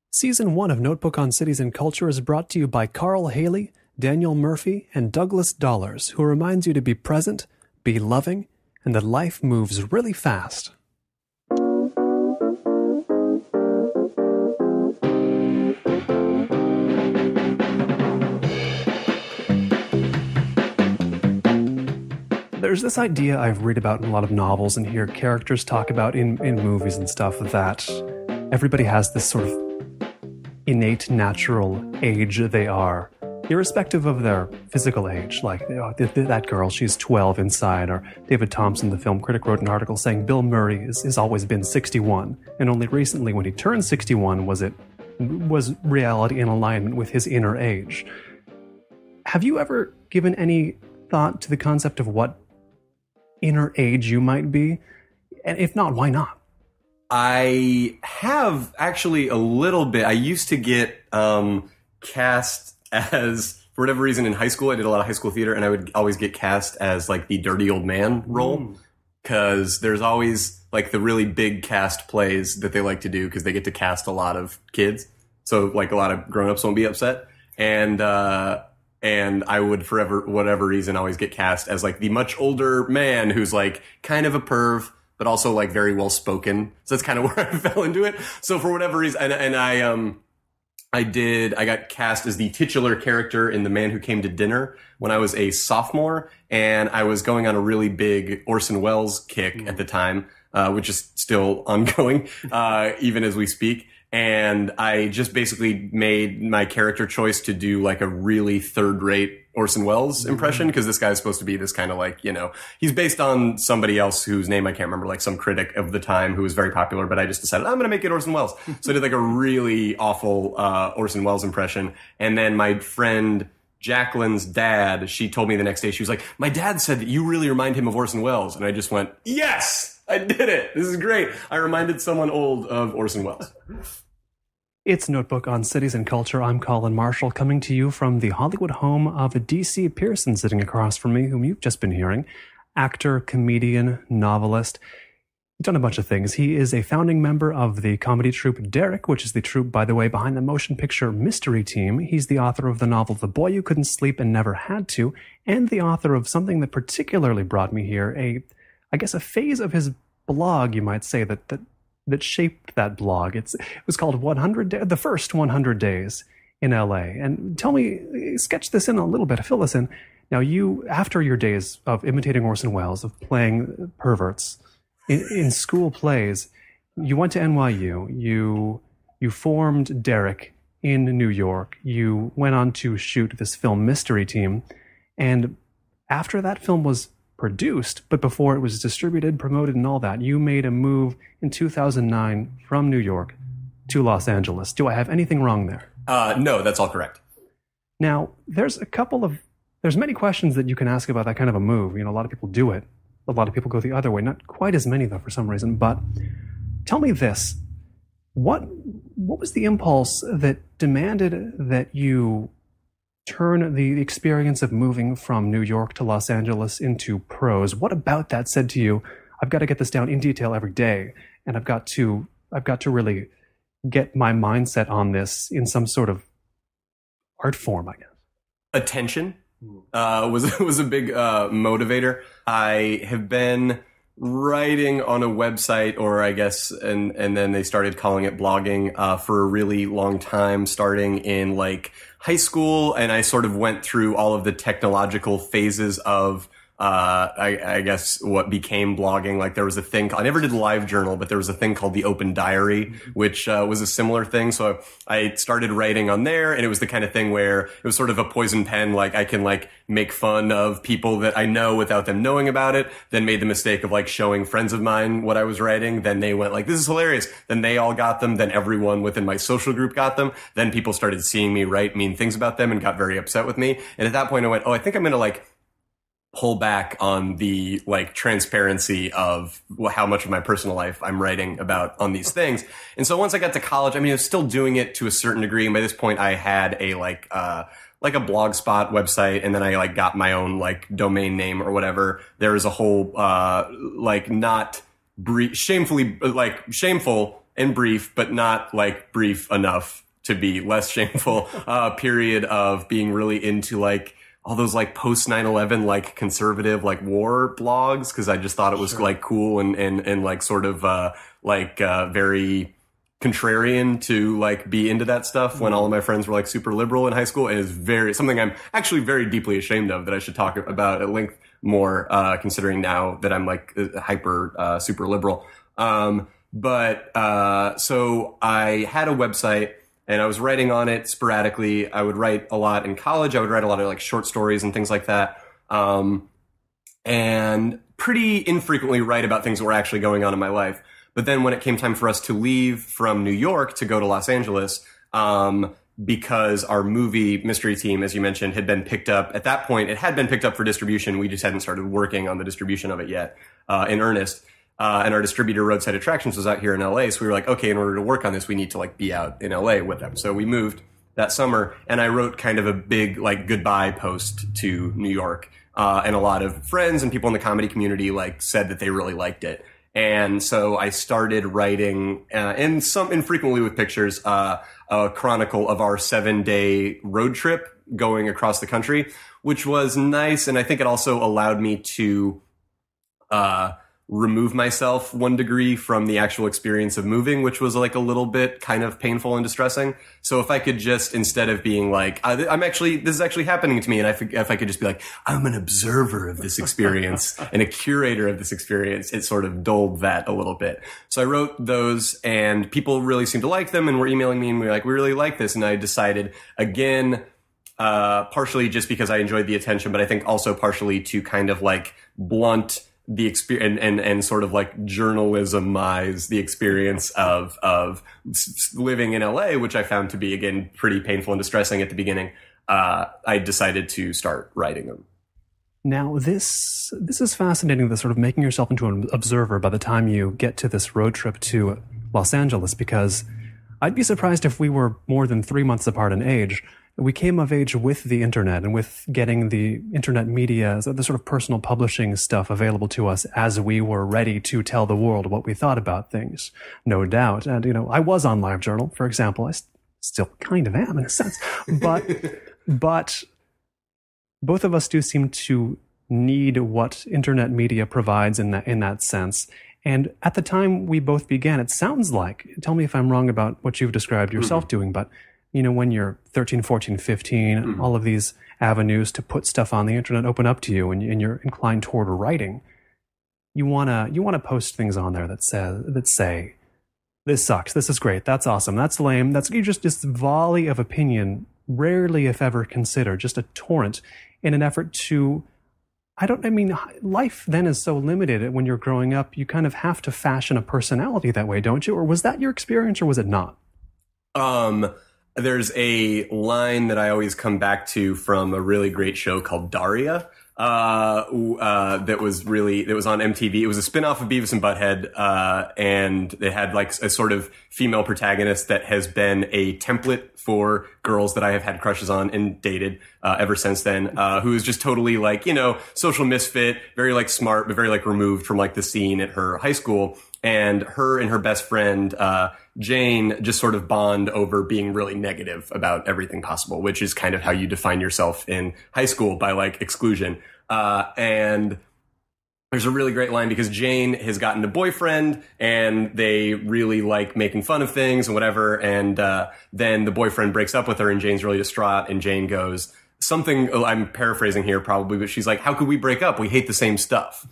Season 1 of Notebook on Cities and Culture is brought to you by Carl Haley, Daniel Murphy, and Douglas Dollars, who reminds you to be present, be loving, and that life moves really fast. There's this idea I've read about in a lot of novels and hear characters talk about in movies and stuff, that everybody has this sort of innate natural age they are, irrespective of their physical age. Like, that girl, she's 12 inside. Or David Thompson, the film critic, wrote an article saying Bill Murray has always been 61, and only recently, when he turned 61, was reality in alignment with his inner age. Have you ever given any thought to the concept of what inner age you might be? And if not, why not? I have actually a little bit. I used to get cast as, for whatever reason, in high school. I did a lot of high school theater, and I would always get cast as like the dirty old man role, because there's always like the really big cast plays that they like to do because they get to cast a lot of kids. So like a lot of grown-ups won't be upset. And I would, for whatever reason, always get cast as like the much older man who's like kind of a perv, but also like very well spoken. So that's kind of where I fell into it. So for whatever reason, and I got cast as the titular character in The Man Who Came to Dinner when I was a sophomore, and I was going on a really big Orson Welles kick at the time, which is still ongoing, even as we speak. And I just basically made my character choice to do like a really third-rate Orson Welles impression, because this guy's supposed to be this kind of like, he's based on somebody else whose name I can't remember, like some critic of the time who was very popular, but I just decided I'm going to make it Orson Welles. So I did like a really awful Orson Welles impression. And then my friend Jacqueline's dad, she told me the next day, she was like, my dad said that you really remind him of Orson Welles. And I just went, yes! I did it. This is great. I reminded someone old of Orson Welles. It's Notebook on Cities and Culture. I'm Colin Marshall, coming to you from the Hollywood home of DC Pierson, sitting across from me, whom you've just been hearing. Actor, comedian, novelist. He's done a bunch of things. He is a founding member of the comedy troupe Derek, which is the troupe, by the way, behind the motion picture Mystery Team. He's the author of the novel The Boy You Couldn't Sleep and Never Had To, and the author of something that particularly brought me here, a phase of his blog, you might say, that shaped that blog. It was called the first 100 Days in LA. And tell me, sketch this in a little bit, fill this in. Now, you, after your days of imitating Orson Welles, of playing perverts in school plays, you went to NYU, you formed Derek in New York, you went on to shoot this film Mystery Team, and after that film was produced, but before it was distributed, promoted, and all that, you made a move in 2009 from New York to Los Angeles. Do I have anything wrong there? No, that's all correct. Now, there's many questions that you can ask about that kind of a move. A lot of people do it. A lot of people go the other way. Not quite as many, though, for some reason. But tell me this. What was the impulse that demanded that you turn the experience of moving from New York to Los Angeles into prose? What about that said to you, I've got to get this down in detail every day, and I've got to really get my mindset on this in some sort of art form, I guess? Attention was a big motivator. I have been writing on a website, or I guess, and then they started calling it blogging, for a really long time, starting in like high school. And I sort of went through all of the technological phases of, I guess what became blogging. Like there was a thing, I never did LiveJournal, but there was a thing called the Open Diary, which was a similar thing. So I started writing on there, and it was the kind of thing where it was sort of a poison pen. Like I can like make fun of people that I know without them knowing about it, then made the mistake of like showing friends of mine what I was writing. Then they went like, this is hilarious. Then they all got them. Then everyone within my social group got them. Then people started seeing me write mean things about them and got very upset with me. And at that point I went, I think I'm going to like pull back on the like transparency of how much of my personal life I'm writing about on these things. And so once I got to college, I was still doing it to a certain degree. And by this point I had a like a Blogspot website, and then I like got my own like domain name or whatever. There was a whole, like not shameful and brief, but not like brief enough to be less shameful, period of being really into like all those like post 9/11 like conservative like war blogs, because I just thought it was like cool and like sort of very contrarian to like be into that stuff when all of my friends were like super liberal in high school. And is something I'm actually very deeply ashamed of that I should talk about at length more, considering now that I'm like hyper super liberal. So I had a website and I was writing on it sporadically. I would write a lot in college. I would write a lot of like short stories and things like that. And pretty infrequently write about things that were actually going on in my life. But then when it came time for us to leave from New York to go to Los Angeles, because our movie Mystery Team, as you mentioned, had been picked up. At that point, it had been picked up for distribution. We just hadn't started working on the distribution of it yet, in earnest. And our distributor, Roadside Attractions, was out here in LA. So we were like, okay, in order to work on this, we need to like be out in LA with them. So we moved that summer, and I wrote kind of a big like goodbye post to New York. And a lot of friends and people in the comedy community like said that they really liked it. And so I started writing, infrequently with pictures, a chronicle of our 7-day road trip going across the country, which was nice. And I think it also allowed me to, remove myself 1 degree from the actual experience of moving, which was like a little bit kind of painful and distressing. So if I could just, instead of being like, this is actually happening to me. And if I could just be like, I'm an observer of this experience and a curator of this experience, it sort of dulled that a little bit. So I wrote those and people really seemed to like them and were emailing me and we were like, we really like this. And I decided again, partially just because I enjoyed the attention, but I think also partially to kind of like blunt the experience and sort of like journalismize the experience of living in LA, which I found to be, again, pretty painful and distressing at the beginning. I decided to start writing them. Now, this is fascinating, the sort of making yourself into an observer by the time you get to this road trip to Los Angeles, because I'd be surprised if we were more than 3 months apart in age. We came of age with the internet and with getting the internet media, the sort of personal publishing stuff available to us as we were ready to tell the world what we thought about things, no doubt. And, you know, I was on LiveJournal, for example. I still kind of am in a sense. But both of us do seem to need what internet media provides in that sense. And at the time we both began, it sounds like, tell me if I'm wrong about what you've described yourself doing, but you know, when you're 13, 14, 15, all of these avenues to put stuff on the internet open up to you and you're inclined toward writing, you want to post things on there that say, this sucks, this is great, that's awesome, that's lame, you just this volley of opinion, rarely if ever considered, just a torrent in an effort to, life then is so limited when you're growing up, you kind of have to fashion a personality that way, don't you? Or was that your experience or was it not? There's a line that I always come back to from a really great show called Daria, that was on MTV. It was a spin-off of Beavis and Butthead, and it had like a sort of female protagonist that has been a template for girls that I have had crushes on and dated, ever since then, who is just totally like, you know, social misfit, very like smart, but very like removed from like the scene at her high school. And her best friend, Jane, just sort of bond over being really negative about everything possible, which is kind of how you define yourself in high school, by like exclusion. And there's a really great line because Jane has gotten a boyfriend and they really like making fun of things and whatever. And then the boyfriend breaks up with her and Jane's really distraught and Jane goes, something, I'm paraphrasing here probably, but she's like, how could we break up? We hate the same stuff.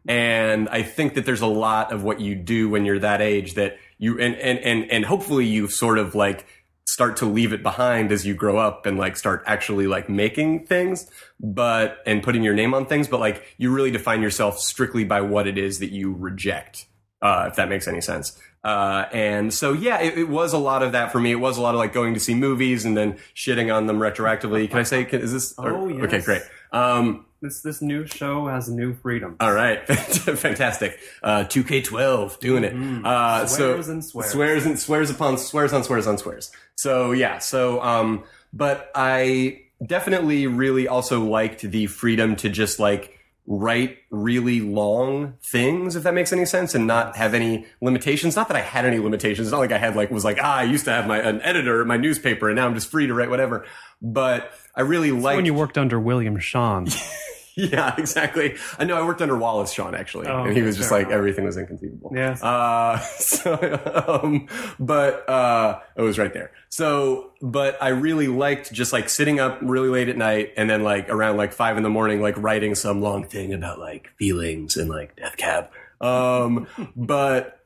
And I think that there's a lot of what you do when you're that age that you, and hopefully you sort of like start to leave it behind as you grow up and like start actually like making things, and putting your name on things, but like you really define yourself strictly by what it is that you reject, if that makes any sense. And so, yeah, it was a lot of that for me. It was a lot of like going to see movies and then shitting on them retroactively. Can I say, is this? Oh, yes. Okay, great. This new show has new freedom. All right. Fantastic. 2K12 doing it. Swears and swears. Swears and swears upon swears on swears on swears. So, yeah. So, but I definitely really also liked the freedom to just like write really long things, if that makes any sense, and not have any limitations. Not that I had any limitations. It's not like I had I used to have an editor at my newspaper and now I'm just free to write whatever. But I really liked when you worked under William Shawn. Yeah, exactly. I know I worked under Wallace Shawn actually, and he was just like everything was inconceivable. Yes. But it was right there. So, but I really liked just like sitting up really late at night and then like around like 5 a.m, like writing some long thing about like feelings and like Death Cab. But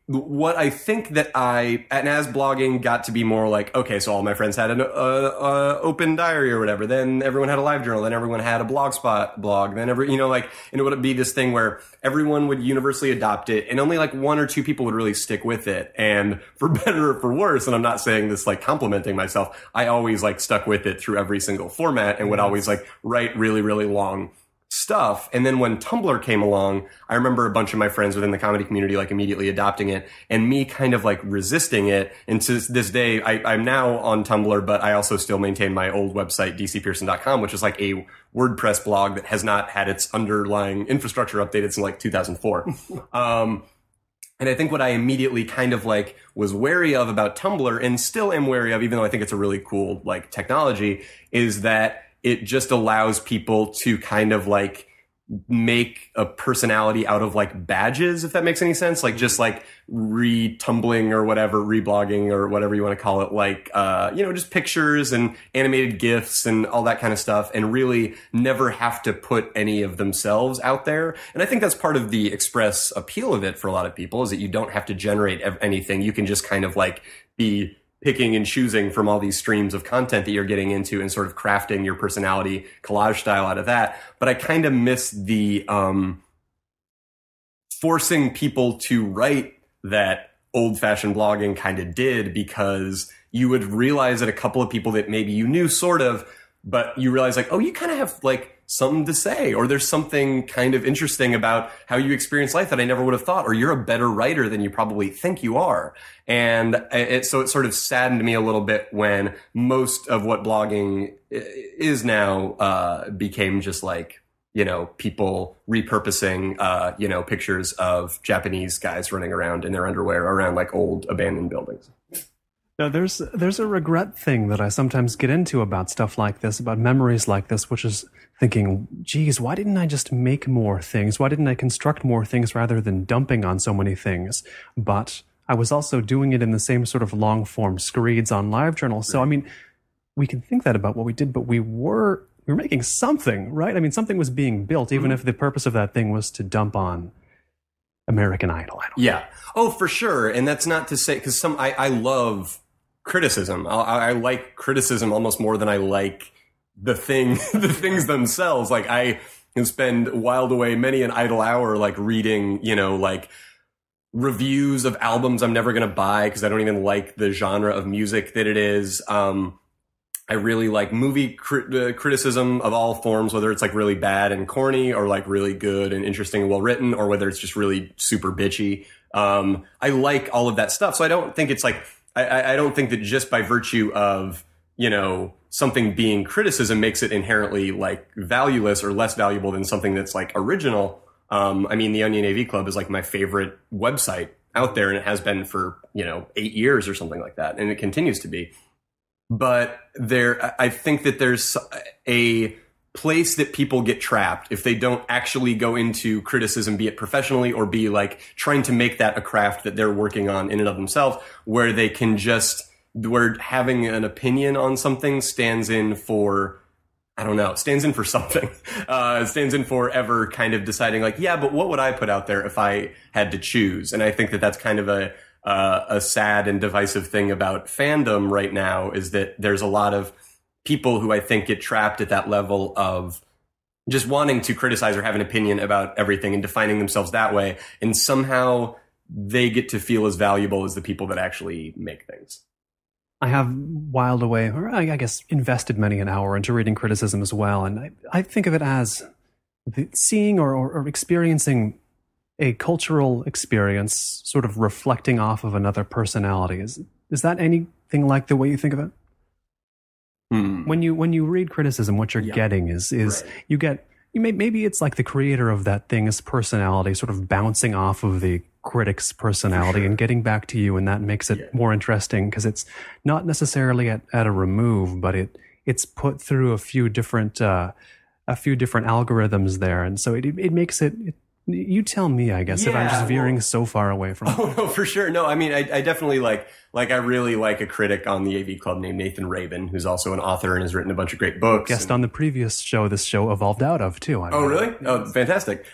what I think that and as blogging got to be more like, okay, so all my friends had an open diary or whatever, then everyone had a live journal, then everyone had a blogspot blog, then and it would be this thing where everyone would universally adopt it and only like 1 or 2 people would really stick with it. And for better or for worse, and I'm not saying this like complimenting myself, I always like stuck with it through every single format and would always like write really, really long stuff. And then when Tumblr came along, I remember a bunch of my friends within the comedy community like immediately adopting it and me kind of like resisting it. And to this day, I'm now on Tumblr, but I also still maintain my old website, dcpearson.com, which is like a WordPress blog that has not had its underlying infrastructure updated since like 2004. And I think what I immediately kind of like was wary of about Tumblr, and still am wary of, even though I think it's a really cool like technology, is that it just allows people to kind of like make a personality out of like badges, if that makes any sense. Like just like retumbling or whatever, reblogging or whatever you want to call it. Like, just pictures and animated GIFs and all that kind of stuff, and really never have to put any of themselves out there. And I think that's part of the express appeal of it for a lot of people, is that you don't have to generate anything. You can just kind of like be picking and choosing from all these streams of content that you're getting into and sort of crafting your personality collage style out of that. But I kind of miss the forcing people to write that old-fashioned blogging kind of did, because you would realize that a couple of people that maybe you knew sort of, but you realize like, oh, you kind of have like something to say, or there's something kind of interesting about how you experience life that I never would have thought, or you're a better writer than you probably think you are. And so it sort of saddened me a little bit when most of what blogging is now became just like, people repurposing, pictures of Japanese guys running around in their underwear around like old abandoned buildings. Now, there's a regret thing that I sometimes get into about stuff like this, about memories like this, which is thinking, geez, why didn't I just make more things? Why didn't I construct more things rather than dumping on so many things? But I was also doing it in the same sort of long-form screeds on LiveJournal. So, I mean, we can think that about what we did, but we were making something, right? I mean, something was being built, even if the purpose of that thing was to dump on American Idol. Yeah. Oh, for sure. And that's not to say, because I love criticism. I like criticism almost more than I like the things themselves. Like I can spend whiled away many an idle hour like reading, like reviews of albums I'm never going to buy because I don't even like the genre of music that it is. I really like movie criticism of all forms, whether it's like really bad and corny or like really good and interesting and well written, or whether it's just really super bitchy. I like all of that stuff. So I don't think it's like, I don't think that just by virtue of, something being criticism makes it inherently like valueless or less valuable than something that's like original. I mean, the Onion AV Club is like my favorite website out there, and it has been for, 8 years or something like that. And it continues to be. But I think that there's a place that people get trapped if they don't actually go into criticism, be it professionally or be like trying to make that a craft that they're working on in and of themselves, where they can where having an opinion on something stands in for, stands in for something. Stands in for ever kind of deciding like, yeah, but what would I put out there if I had to choose? And I think that that's kind of a sad and divisive thing about fandom right now, is that there's a lot of people who I think get trapped at that level of just wanting to criticize or have an opinion about everything and defining themselves that way. And somehow they get to feel as valuable as the people that actually make things. I have whiled away, or I guess invested many an hour into reading criticism as well. And I think of it as seeing or experiencing a cultural experience sort of reflecting off of another personality. Is that anything like the way you think of it? When you read criticism, what you're getting is right. You get Maybe it's like the creator of that thing's personality sort of bouncing off of the critic's personality and getting back to you, and that makes it more interesting because it's not necessarily at a remove, but it's put through a few different algorithms there, and so it makes it. You tell me, I guess, if I'm just veering so far away from it. Oh, no, for sure. No, I mean, I definitely I really like a critic on the AV Club named Nathan Rabin, who's also an author and has written a bunch of great books. Guest on the previous show this show evolved out of, too. Oh, really? Oh, fantastic.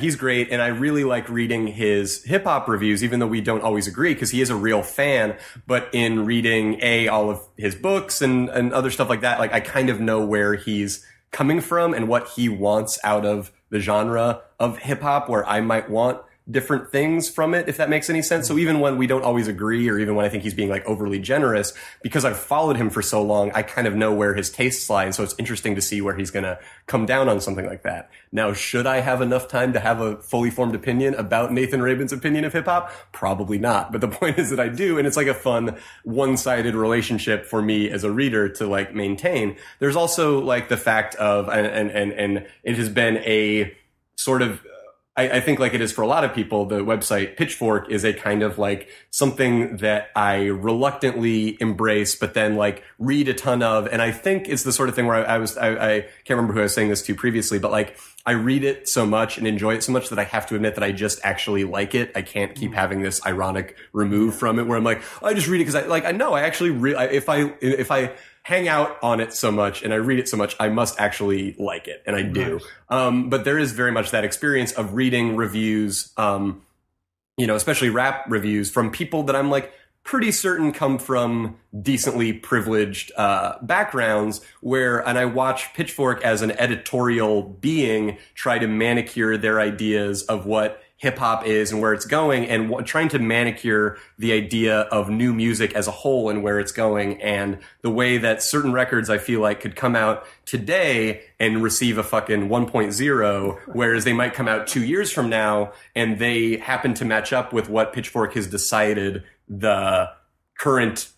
He's great, and I really like reading his hip-hop reviews, even though we don't always agree, because he is a real fan, but in reading, all of his books and other stuff like that, like, I kind of know where he's coming from and what he wants out of the genre of hip hop, where I might want different things from it, if that makes any sense. So even when we don't always agree, or even when I think he's being like overly generous, because I've followed him for so long, I kind of know where his tastes lie. And so it's interesting to see where he's going to come down on something like that. Now, should I have enough time to have a fully formed opinion about Nathan Rabin's opinion of hip hop? Probably not. But the point is that I do. And it's like a fun one-sided relationship for me as a reader to like maintain. There's also like the fact of, and it has been a sort of, I think like it is for a lot of people, the website Pitchfork is a kind of like something that I reluctantly embrace, but then like read a ton of. And I think it's the sort of thing where I can't remember who I was saying this to previously, but like I read it so much and enjoy it so much that I have to admit that I just actually like it. I can't keep having this ironic remove from it where I'm like, oh, I just read it because I know I actually if I hang out on it so much and I read it so much, I must actually like it. And I do. But there is very much that experience of reading reviews, especially rap reviews from people that I'm like pretty certain come from decently privileged backgrounds and I watch Pitchfork as an editorial being try to manicure their ideas of what hip hop is and where it's going, and trying to manicure the idea of new music as a whole and where it's going, and the way that certain records I feel like could come out today and receive a fucking 1.0, whereas they might come out 2 years from now and they happen to match up with what Pitchfork has decided the current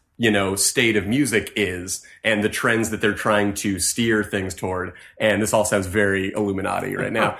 state of music is and the trends that they're trying to steer things toward. And this all sounds very Illuminati right now.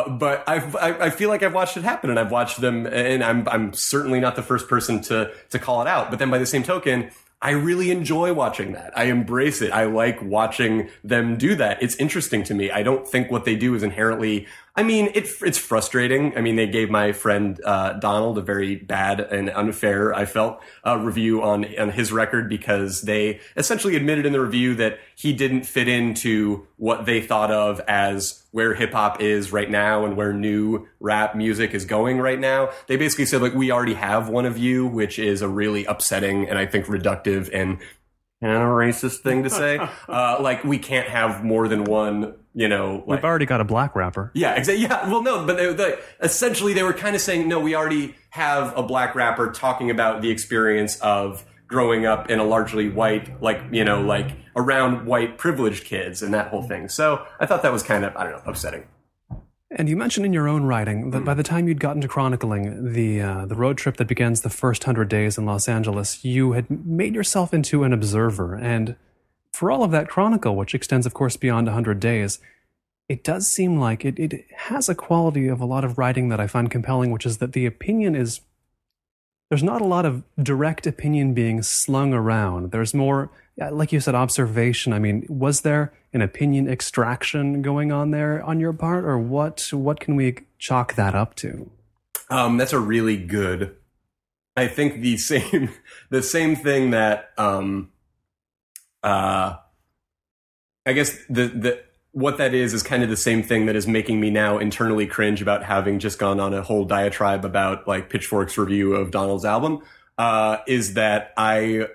But I feel like I've watched it happen, and I've watched them, and I'm certainly not the first person to call it out. But then by the same token, I really enjoy watching that. I embrace it. I like watching them do that. It's interesting to me. I don't think what they do is inherently, it's frustrating. They gave my friend Donald a very bad and unfair, I felt, review on his record, because they essentially admitted in the review that he didn't fit into what they thought of as where hip hop is right now and where new rap music is going right now. They basically said, like, we already have one of you, which is a really upsetting and I think reductive and kind of racist thing to say. Like, we can't have more than one, we've already got a black rapper. Yeah, exactly. Yeah, well, no, but essentially they were kind of saying, no, we already have a black rapper talking about the experience of growing up in a largely white, around white privileged kids and that whole thing. So I thought that was kind of, upsetting. And you mentioned in your own writing that by the time you'd gotten to chronicling the road trip that begins the first 100 days in Los Angeles, you had made yourself into an observer. And for all of that chronicle, which extends, of course, beyond 100 days, it does seem like it has a quality of a lot of writing that I find compelling, which is that the opinion is, there's not a lot of direct opinion being slung around. There's more, like you said, observation. Was there an opinion extraction going on there on your part, or what can we chalk that up to? That's a really good, I think the same thing that, I guess what that is kind of the same thing that is making me now internally cringe about having just gone on a whole diatribe about like Pitchfork's review of Donald's album, is that I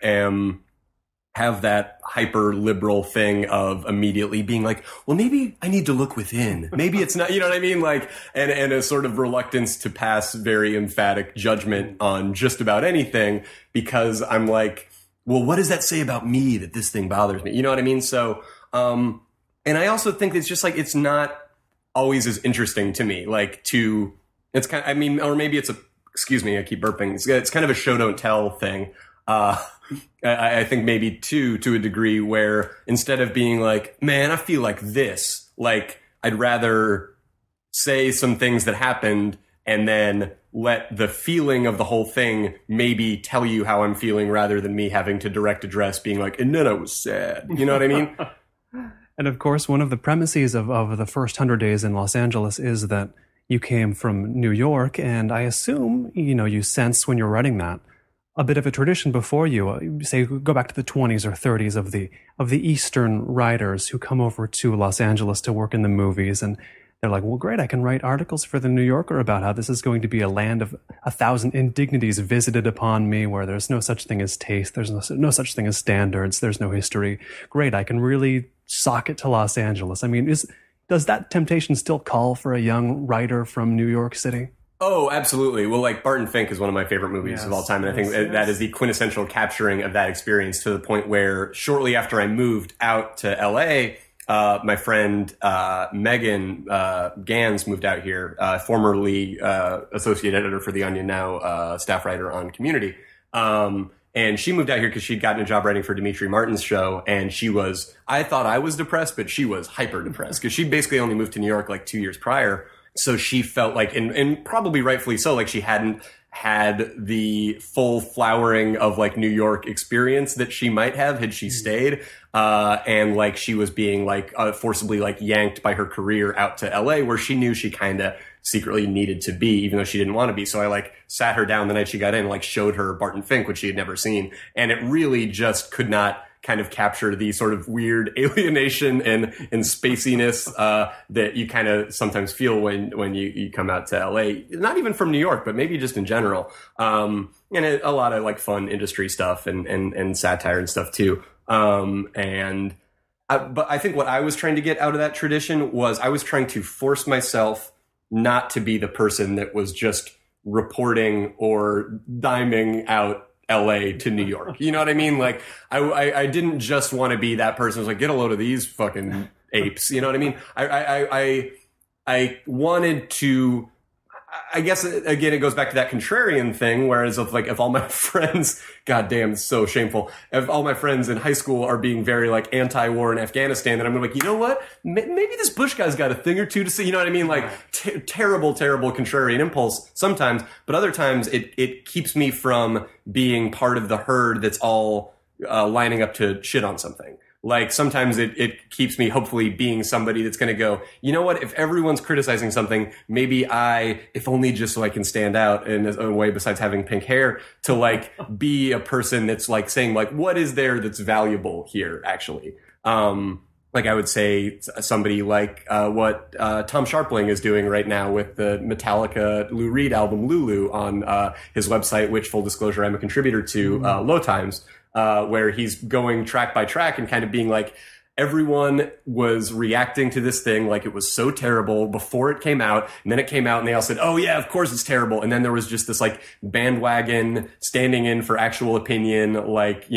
have that hyper liberal thing of immediately being like, well, maybe I need to look within. Maybe it's not, you know what I mean? Like, and a sort of reluctance to pass very emphatic judgment on just about anything, because I'm like, well, what does that say about me that this thing bothers me? You know what I mean? So, and I also think it's just like, it's not always as interesting to me, or maybe it's excuse me, I keep burping. It's kind of a show don't tell thing. I think maybe two, to a degree, where instead of being like, man, I feel like this, like I'd rather say some things that happened and then let the feeling of the whole thing maybe tell you how I'm feeling rather than me having to direct address being like, and then I was sad. You know what I mean? And of course, one of the premises of the first 100 days in Los Angeles is that you came from New York, and I assume, you sense when you're writing that a bit of a tradition before you. Say, go back to the 20s or 30s of the Eastern writers who come over to Los Angeles to work in the movies, and they're like, well, great, I can write articles for the New Yorker about how this is going to be a land of 1,000 indignities visited upon me, where there's no such thing as taste, there's no such thing as standards, there's no history. Great, I can really sock it to Los Angeles. I mean, does that temptation still call for a young writer from New York City? Oh, absolutely. Well, like Barton Fink is one of my favorite movies of all time. And I think that is the quintessential capturing of that experience, to the point where shortly after I moved out to LA, my friend Megan Gans moved out here, formerly associate editor for The Onion, now staff writer on Community. And she moved out here because she'd gotten a job writing for Dimitri Martin's show. And I thought I was depressed, but she was hyper depressed because she basically only moved to New York like 2 years prior. So she felt like, and probably rightfully so, like she hadn't had the full flowering of like New York experience that she might have had she stayed. And like she was being like forcibly like yanked by her career out to LA, where she knew she kind of secretly needed to be, even though she didn't want to be. So I like sat her down the night she got in and like showed her Barton Fink, which she had never seen. And it really just could not kind of capture the sort of weird alienation and spaciness that you kind of sometimes feel when you come out to LA, not even from New York, but maybe just in general. And a lot of like fun industry stuff and satire and stuff too. But I think what I was trying to get out of that tradition was I was trying to force myself not to be the person that was just reporting or diming out LA to New York. You know what I mean? Like I didn't just want to be that person who's like, get a load of these fucking apes. You know what I mean? I wanted to, I guess, again, it goes back to that contrarian thing, whereas if all my friends, goddamn, it's so shameful, if all my friends in high school are being very like anti-war in Afghanistan, then I'm like, you know what? Maybe this Bush guy's got a thing or two to say. You know what I mean? Like terrible contrarian impulse sometimes, but other times it keeps me from being part of the herd that's all lining up to shit on something. Like sometimes it keeps me hopefully being somebody that's going to go, you know what, if everyone's criticizing something, maybe if only just so I can stand out in a way besides having pink hair, to like be a person that's like saying like, what is there that's valuable here actually? Like I would say somebody like what Tom Sharpling is doing right now with the Metallica Lou Reed album Lulu on his website, which, full disclosure, I'm a contributor to, Low Times. Where he's going track by track and kind of being like, everyone was reacting to this thing like it was so terrible before it came out, and then it came out and they all said, oh yeah, of course it's terrible. And then there was just this like bandwagon standing in for actual opinion, like,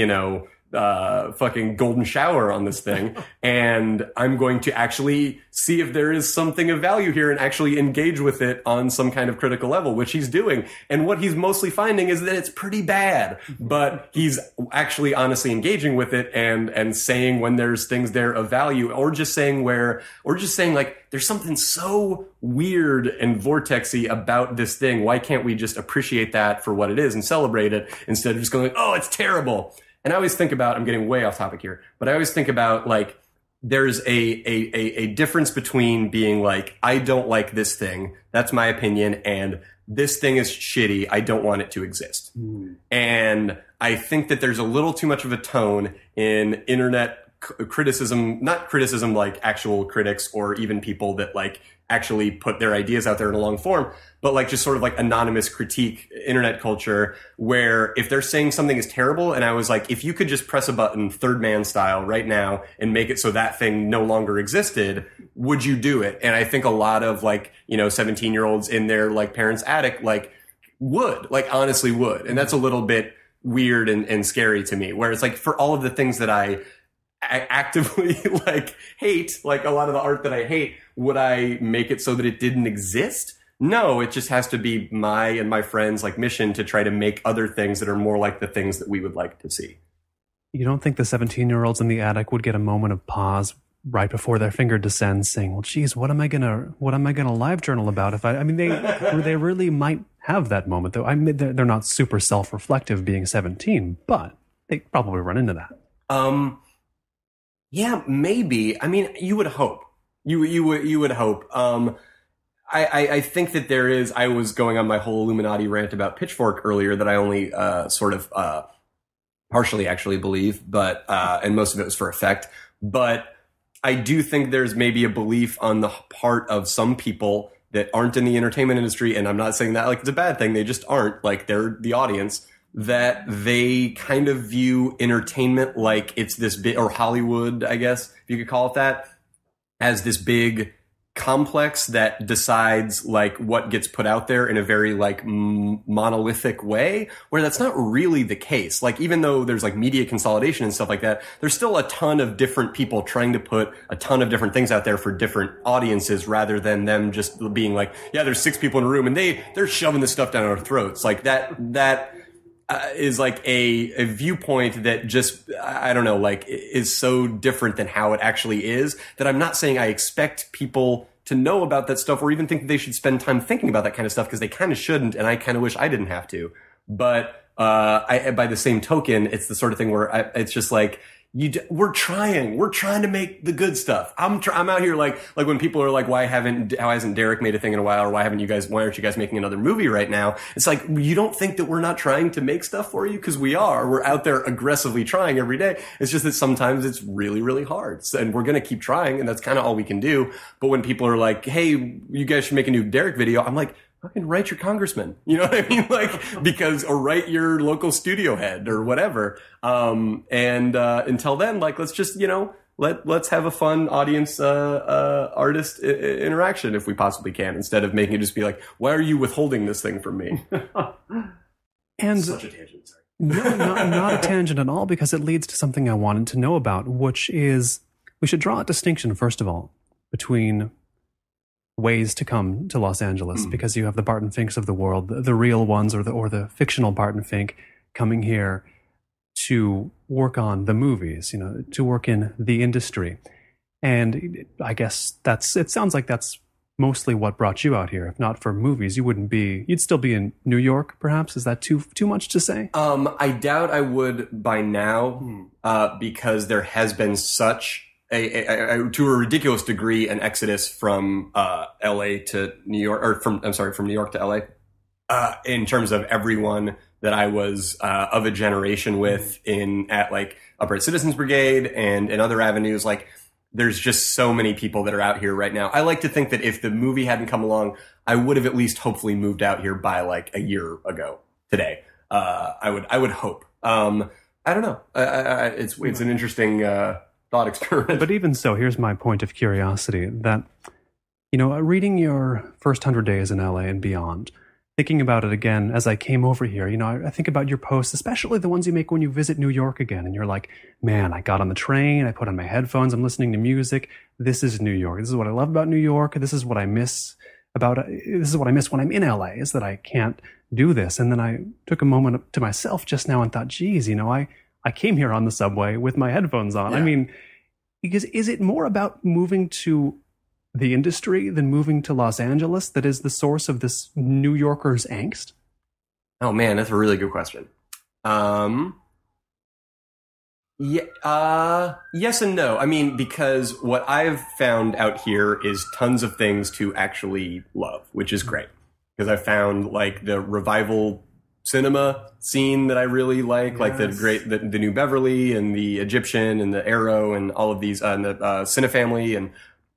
fucking golden shower on this thing. And I'm going to actually see if there is something of value here and actually engage with it on some kind of critical level, which he's doing. And what he's mostly finding is that it's pretty bad, but he's actually honestly engaging with it and saying when there's things there of value, or just saying like, there's something so weird and vortexy about this thing. Why can't we just appreciate that for what it is and celebrate it instead of just going, oh, it's terrible. And I always think about, I'm getting way off topic here, but I always think about like, there's a difference between being like, I don't like this thing, that's my opinion, and this thing is shitty, I don't want it to exist. And I think that there's a little too much of a tone in internet criticism, not criticism like actual critics or even people that like actually put their ideas out there in a long form, but like just sort of like anonymous critique internet culture, where if they're saying something is terrible, and I was like, if you could just press a button Third Man style right now and make it so that thing no longer existed, would you do it? And I think a lot of like, 17-year-olds in their like parents' attic, like honestly would. And that's a little bit weird and scary to me, where it's like, for all of the things that I actively like hate, like a lot of the art that I hate, would I make it so that it didn't exist? no, it just has to be my and my friends' like mission to try to make other things that are more like the things that we would like to see. You don't think the 17-year-olds in the attic would get a moment of pause right before their finger descends, saying, "Well, geez, what am I gonna live journal about?" I mean, they really might have that moment, though. I mean, they're not super self-reflective being 17, but they probably run into that. Yeah, maybe. I mean, you would hope. You would hope. I think that there is. I was going on my whole Illuminati rant about Pitchfork earlier that I only sort of partially actually believe, but and most of it was for effect. But I do think there's maybe a belief on the part of some people that aren't in the entertainment industry, and I'm not saying that like it's a bad thing. They just aren't. Like they're the audience, that they kind of view entertainment like it's this big, or Hollywood, I guess if you could call it that, as this big complex that decides like what gets put out there in a very like monolithic way, where that's not really the case. Like even though there's like media consolidation and stuff like that, there's still a ton of different people trying to put a ton of different things out there for different audiences, rather than them just being like, yeah, there's 6 people in a room and they're shoving this stuff down our throats. Like that is like a viewpoint that just, I don't know, like is so different than how it actually is, that I'm not saying I expect people to know about that stuff or even think that they should spend time thinking about that kind of stuff, because they kind of shouldn't, and I kind of wish I didn't have to. But by the same token, it's the sort of thing where it's just like, we're trying to make the good stuff. I'm out here like when people are like, how hasn't Derek made a thing in a while, or why aren't you guys making another movie right now? It's like, you don't think that we're not trying to make stuff for you? Because we are. We're out there aggressively trying every day. It's just that sometimes it's really, really hard, and we're going to keep trying, and that's kind of all we can do. But when people are like, hey, you guys should make a new Derek video, I'm like, fucking write your congressman, you know what I mean? Like, or write your local studio head or whatever. Until then, like, let's just, let's have a fun audience, artist interaction if we possibly can, instead of making it just be like, why are you withholding this thing from me? And such a tangent, sorry. No, not a tangent at all, because it leads to something I wanted to know about, which is, we should draw a distinction, first of all, between ways to come to Los Angeles, because you have the Barton Finks of the world, the real ones, or the fictional Barton Fink coming here to work on the movies, to work in the industry. And I guess it sounds like that's mostly what brought you out here. If not for movies, you'd still be in New York, perhaps. Is that too much to say? I doubt I would by now, because there has been such to a ridiculous degree, an exodus from LA to New York, or from New York to LA, in terms of everyone that I was of a generation with at like Upright Citizens Brigade and in other avenues. Like, there's just so many people that are out here right now. I like to think that if the movie hadn't come along, I would have at least hopefully moved out here by like a year ago today. I would hope. I don't know. It's an interesting thought experiment. But even so, here's my point of curiosity, that, reading your first 100 days in LA and beyond, thinking about it again as I came over here, I think about your posts, especially the ones you make when you visit New York again, and you're like, man, I got on the train, I put on my headphones, I'm listening to music. This is New York. This is what I love about New York. This is what I miss when I'm in LA, is that I can't do this. And then I took a moment to myself just now and thought, geez, I came here on the subway with my headphones on. Yeah. I mean, because is it more about moving to the industry than moving to Los Angeles that is the source of this New Yorker's angst? Oh man, that's a really good question. Yes and no. I mean, because what I've found out here is tons of things to actually love, which is great. Because I found like the revival cinema scene that I really like, yes. Like the New Beverly and the Egyptian and the Arrow and all of these, and the Cinefamily and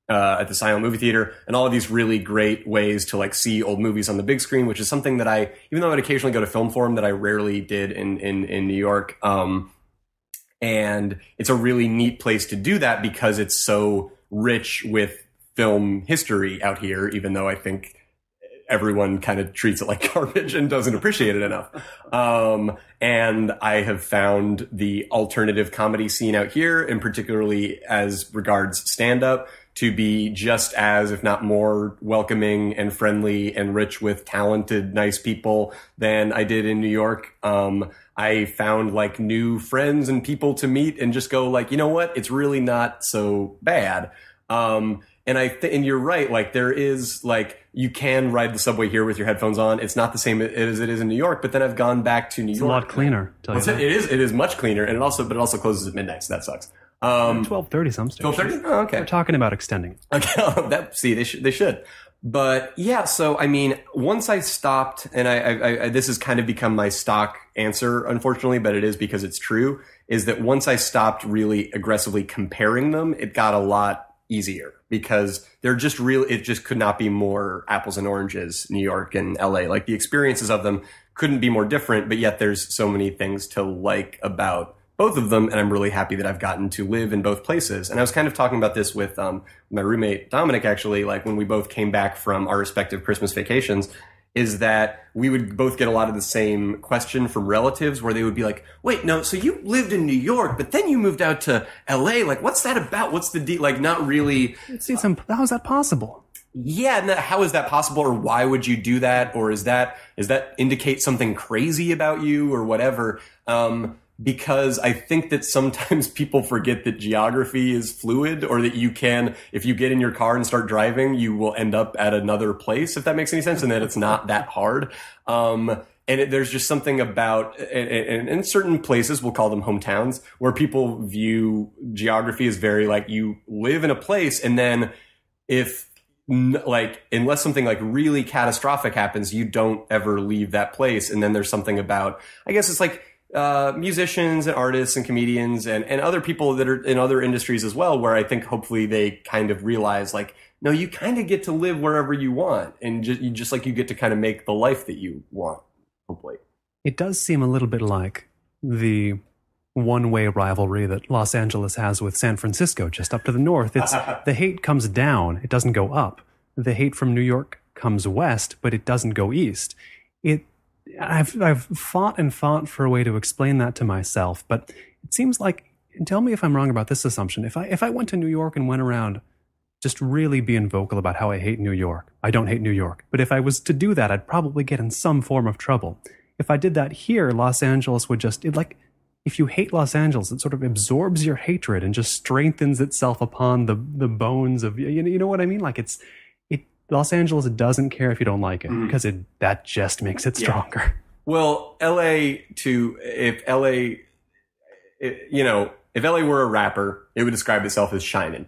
at the Silent Movie Theater, and all of these really great ways to like see old movies on the big screen, which is something that even though I'd occasionally go to Film Forum, that I rarely did in New York. And it's a really neat place to do that because it's so rich with film history out here, even though I think everyone kind of treats it like garbage and doesn't appreciate it enough. And I have found the alternative comedy scene out here, and particularly as regards stand-up, to be just as, if not more, welcoming and friendly and rich with talented, nice people than I did in New York. I found like new friends and people to meet and just go like, you know what? It's really not so bad. And you're right. Like there is like, you can ride the subway here with your headphones on. It's not the same as it is in New York, but then I've gone back to New York. It's a lot cleaner. It is much cleaner. And it also closes at midnight. So that sucks. 12:30 some stations. 12:30? Oh, okay. We're talking about extending. Okay. They should. But yeah, so I mean, once I stopped, and I this has kind of become my stock answer, unfortunately, but it is because it's true, is that once I stopped really aggressively comparing them, it got a lot easier because it just could not be more apples and oranges, New York and LA. Like the experiences of them couldn't be more different, but yet there's so many things to like about both of them, and I'm really happy that I've gotten to live in both places. And I was kind of talking about this with my roommate Dominic, actually, like when we both came back from our respective Christmas vacations, is that we would both get a lot of the same question from relatives where they would be like, wait, no, so you lived in New York, but then you moved out to LA. Like, what's that about? What's the deal? Like, not really. How is that possible? Yeah, how is that possible? Or why would you do that? Or does that indicate something crazy about you or whatever? Because I think that sometimes people forget that geography is fluid, or that you can, if you get in your car and start driving, you will end up at another place, if that makes any sense, and that it's not that hard. There's just something about, and in certain places, we'll call them hometowns, where people view geography as very like, you live in a place, and then unless something like really catastrophic happens, you don't ever leave that place. And then there's something about, I guess it's like, musicians and artists and comedians and other people that are in other industries as well, where I think hopefully they kind of realize like, no, you kind of get to live wherever you want, and you get to kind of make the life that you want, hopefully. It does seem a little bit like the one-way rivalry that Los Angeles has with San Francisco just up to the north. It's the hate comes down, it doesn't go up. The hate from New York comes west, but it doesn't go east. I've fought and fought for a way to explain that to myself, but it seems like, and tell me if I'm wrong about this assumption, if I went to New York and went around just really being vocal about how I hate New York, I don't hate New York, but if I was to do that, I'd probably get in some form of trouble. If I did that here, Los Angeles would if you hate Los Angeles, it sort of absorbs your hatred and just strengthens itself upon the bones of, you know what I mean? Like Los Angeles doesn't care if you don't like it, because that just makes it stronger. Yeah. Well, if LA were a rapper, it would describe itself as shinin.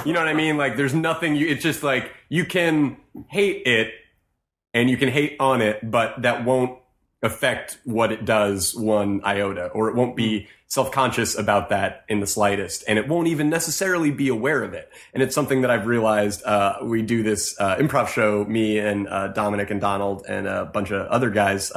You know what I mean? Like there's nothing, it's just like, you can hate it and you can hate on it, but that won't affect what it does one iota, or it won't be self-conscious about that in the slightest, and it won't even necessarily be aware of it. And it's something that I've realized. We do this improv show, me and Dominic and Donald and a bunch of other guys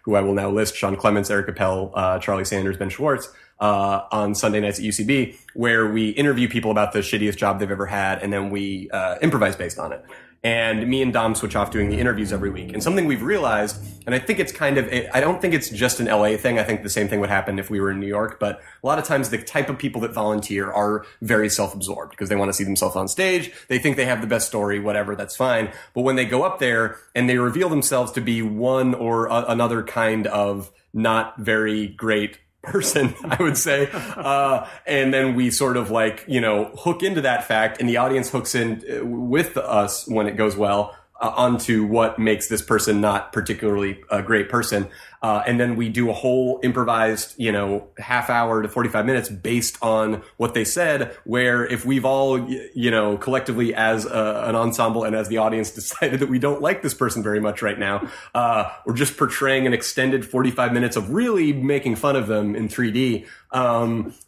who I will now list: Sean Clements, Eric Appel, Charlie Sanders, Ben Schwartz, on Sunday nights at UCB, where we interview people about the shittiest job they've ever had, and then we improvise based on it. And me and Dom switch off doing the interviews every week. And something we've realized, and I think it's I don't think it's just an LA thing. I think the same thing would happen if we were in New York. But a lot of times the type of people that volunteer are very self-absorbed because they want to see themselves on stage. They think they have the best story, whatever, that's fine. But when they go up there and they reveal themselves to be one or another kind of not very great person, I would say. And then we sort of hook into that fact, and the audience hooks in with us when it goes well onto what makes this person not particularly a great person. And then we do a whole improvised, half hour to 45 minutes based on what they said, where if we've all, collectively as an ensemble and as the audience decided that we don't like this person very much right now, we're just portraying an extended 45 minutes of really making fun of them in 3D,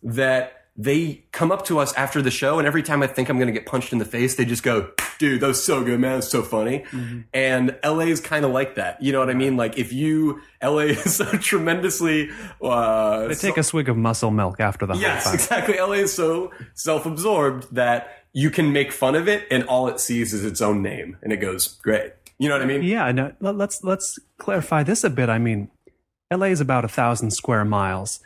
that they come up to us after the show, and every time I think I'm going to get punched in the face, they just go, dude, that was so good, man. It's so funny. Mm-hmm. And LA is kind of like that. You know what I mean? Like LA is so tremendously, they take a swig of muscle milk after the Yes, exactly. LA is so self-absorbed that you can make fun of it and all it sees is its own name and it goes, great. You know what I mean? Yeah. No, let's clarify this a bit. I mean, LA is about 1,000 square miles.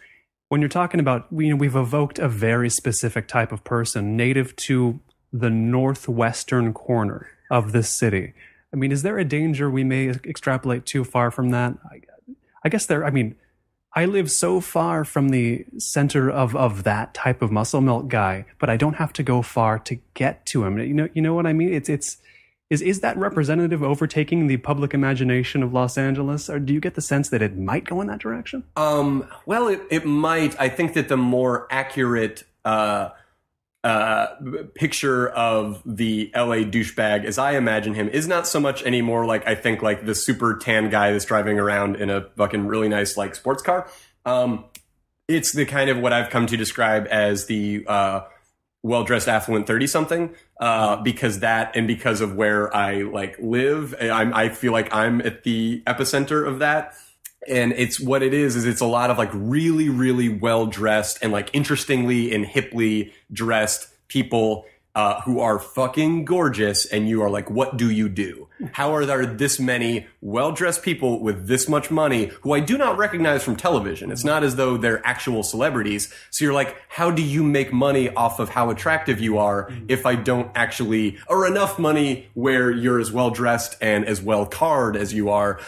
When you're talking about, we've evoked a very specific type of person native to the northwestern corner of this city. I mean, is there a danger we may extrapolate too far from that? I guess I mean, I live so far from the center of that type of muscle milk guy, but I don't have to go far to get to him. You know what I mean? Is that representative overtaking the public imagination of Los Angeles, or do you get the sense that it might go in that direction? Well, it might. I think that the more accurate picture of the LA douchebag as I imagine him is not so much anymore like I think like the super tan guy that's driving around in a fucking really nice like sports car. It's the kind of what I've come to describe as the well-dressed affluent 30-something, because of where I like live, I feel like I'm at the epicenter of that. And it's what it is it's a lot of like really, really well-dressed and like interestingly and hiply dressed people who are fucking gorgeous. And you are like, what do you do? How are there this many well-dressed people with this much money who I do not recognize from television? It's not as though they're actual celebrities. So you're like, how do you make money off of how attractive you are if I don't actually, or enough money where you're as well-dressed and as well-carred as you are,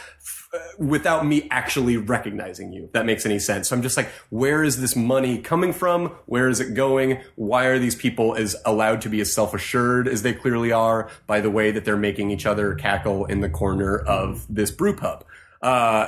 without me actually recognizing you, if that makes any sense. So I'm just like, where is this money coming from? Where is it going? Why are these people as allowed to be as self-assured as they clearly are by the way that they're making each other cackle in the corner of this brew pub?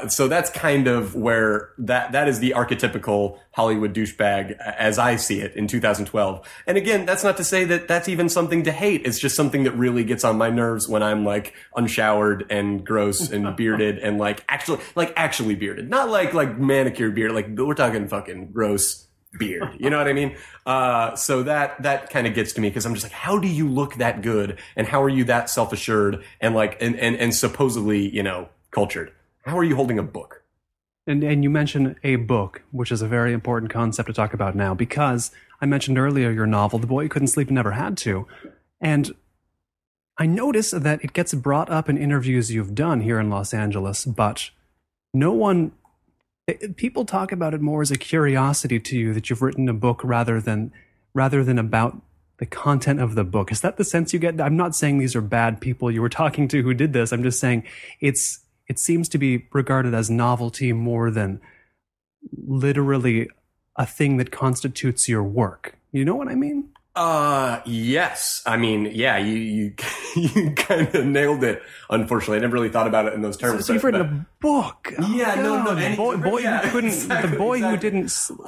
So that's kind of where that is the archetypical Hollywood douchebag as I see it in 2012. And again, that's not to say that that's even something to hate. It's just something that really gets on my nerves when I'm like unshowered and gross and bearded and like actually bearded, not like manicured beard. Like we're talking fucking gross beard. You know what I mean? So that kind of gets to me because I'm just like, how do you look that good? And how are you that self-assured and like, and supposedly, you know, cultured? How are you holding a book? And you mentioned a book, which is a very important concept to talk about now, because I mentioned earlier your novel, The Boy Who Couldn't Sleep and Never Had To. And I notice that it gets brought up in interviews you've done here in Los Angeles, but people talk about it more as a curiosity to you that you've written a book rather than about the content of the book. Is that the sense you get? I'm not saying these are bad people you were talking to who did this. I'm just saying it seems to be regarded as novelty more than literally a thing that constitutes your work. You know what I mean? Yes. I mean, yeah, you kind of nailed it. Unfortunately, I never really thought about it in those terms. So you've written a book. Yeah, no. The boy who didn't sleep.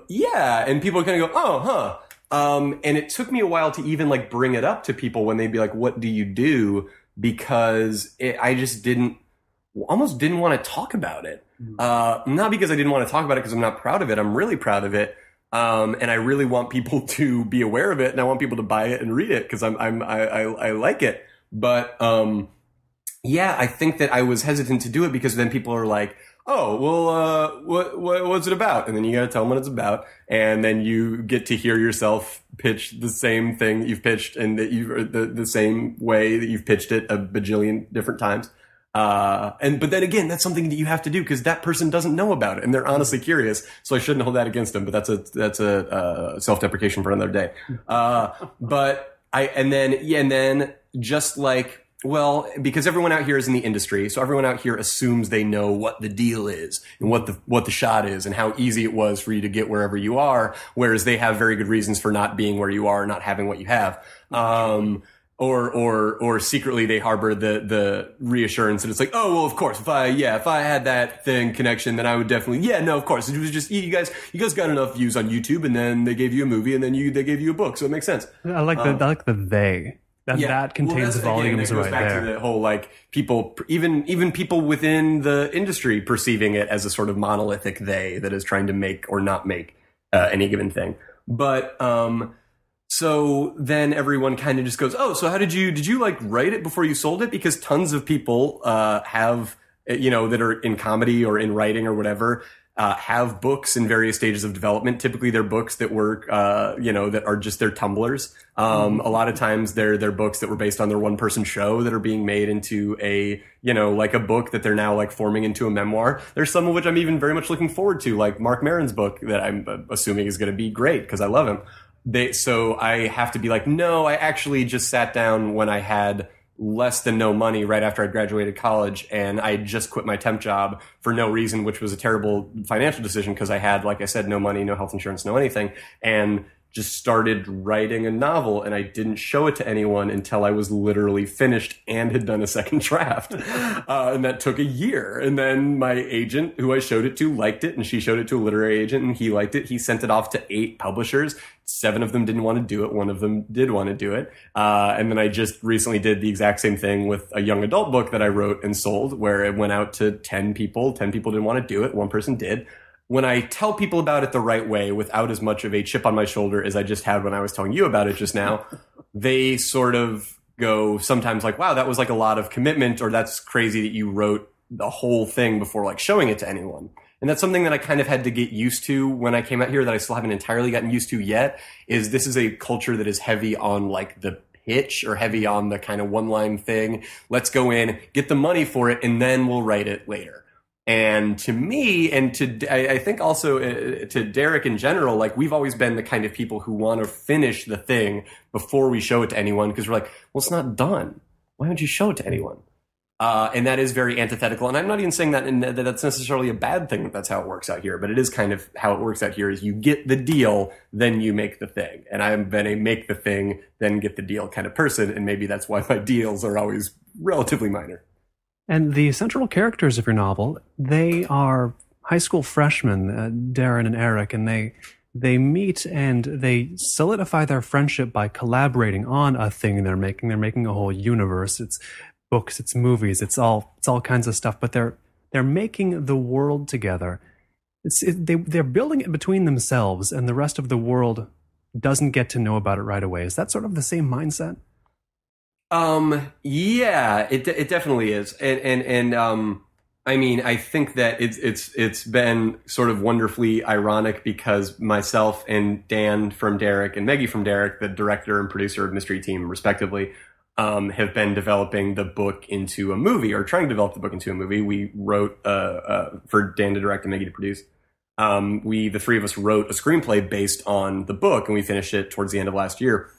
Yeah, and people kind of go, oh, huh. And it took me a while to even like bring it up to people when they'd be like, what do you do? Because I just almost didn't want to talk about it. Not because I didn't want to talk about it because I'm not proud of it. I'm really proud of it. And I really want people to be aware of it, and I want people to buy it and read it because I like it. But, yeah, I think that I was hesitant to do it because then people are like, oh, well, what's it about? And then you got to tell them what it's about. And then you get to hear yourself pitch the same thing that you've pitched and that the same way that you've pitched it a bajillion different times. But then again, that's something that you have to do because that person doesn't know about it and they're honestly curious. So I shouldn't hold that against them, but that's a self-deprecation for another day. And then just like, well, because everyone out here is in the industry, so everyone out here assumes they know what the deal is and what the shot is and how easy it was for you to get wherever you are, whereas they have very good reasons for not being where you are, not having what you have. Or secretly they harbor the reassurance that it's like, oh, well, of course, if I had that thing connection, then I would definitely, no, of course. It was just, you guys got enough views on YouTube and then they gave you a movie and then they gave you a book. So it makes sense. I like the they. That contains volumes again, that goes right back there. To the whole like people, even people within the industry perceiving it as a sort of monolithic they that is trying to make or not make any given thing. But so then everyone kind of just goes, oh, so how did you like write it before you sold it? Because tons of people have that are in comedy or in writing or whatever. Have books in various stages of development. Typically they're books that were, that are just their Tumblrs. A lot of times they're books that were based on their one person show that are being made into a book that they're now like forming into a memoir. There's some of which I'm even very much looking forward to, like Mark Maron's book that I'm assuming is going to be great because I love him. so I have to be like, no, I actually just sat down when I had less than no money right after I graduated college, and I just quit my temp job for no reason, which was a terrible financial decision because I had, like I said, no money, no health insurance, no anything, and just started writing a novel, and I didn't show it to anyone until I was literally finished and had done a second draft. And that took a year. And then my agent, who I showed it to, liked it, and she showed it to a literary agent, and he liked it. He sent it off to 8 publishers. 7 of them didn't want to do it. 1 of them did want to do it. And then I just recently did the exact same thing with a young adult book that I wrote and sold, where it went out to 10 people. 10 people didn't want to do it. 1 person did. When I tell people about it the right way, without as much of a chip on my shoulder as I just had when I was telling you about it just now, they sort of go sometimes like, wow, that was like a lot of commitment, or that's crazy that you wrote the whole thing before like showing it to anyone. And that's something that I kind of had to get used to when I came out here that I still haven't entirely gotten used to yet, is this is a culture that is heavy on like the pitch, or heavy on the kind of one-line thing. Let's go in, get the money for it, and then we'll write it later. And to me, and I think also to Derek in general, like we've always been the kind of people who want to finish the thing before we show it to anyone, because we're like, well, it's not done. Why don't you show it to anyone? And that is very antithetical. And I'm not even saying that that's necessarily a bad thing, that that's how it works out here, but it is kind of how it works out here, is you get the deal, then you make the thing. And I've been a make the thing, then get the deal kind of person. And maybe that's why my deals are always relatively minor. And the central characters of your novel, they are high school freshmen, Darren and Eric, and they meet and they solidify their friendship by collaborating on a thing they're making. They're making a whole universe. It's books, it's movies, it's all kinds of stuff. But they're making the world together. They're building it between themselves, and the rest of the world doesn't get to know about it right away. Is that sort of the same mindset? Yeah, it definitely is. And I mean, I think that it's been sort of wonderfully ironic, because myself and Dan from Derek and Maggie from Derek, the director and producer of Mystery Team, respectively, have been developing the book into a movie, or trying to develop the book into a movie. We wrote, for Dan to direct and Maggie to produce. The 3 of us wrote a screenplay based on the book, and we finished it towards the end of last year.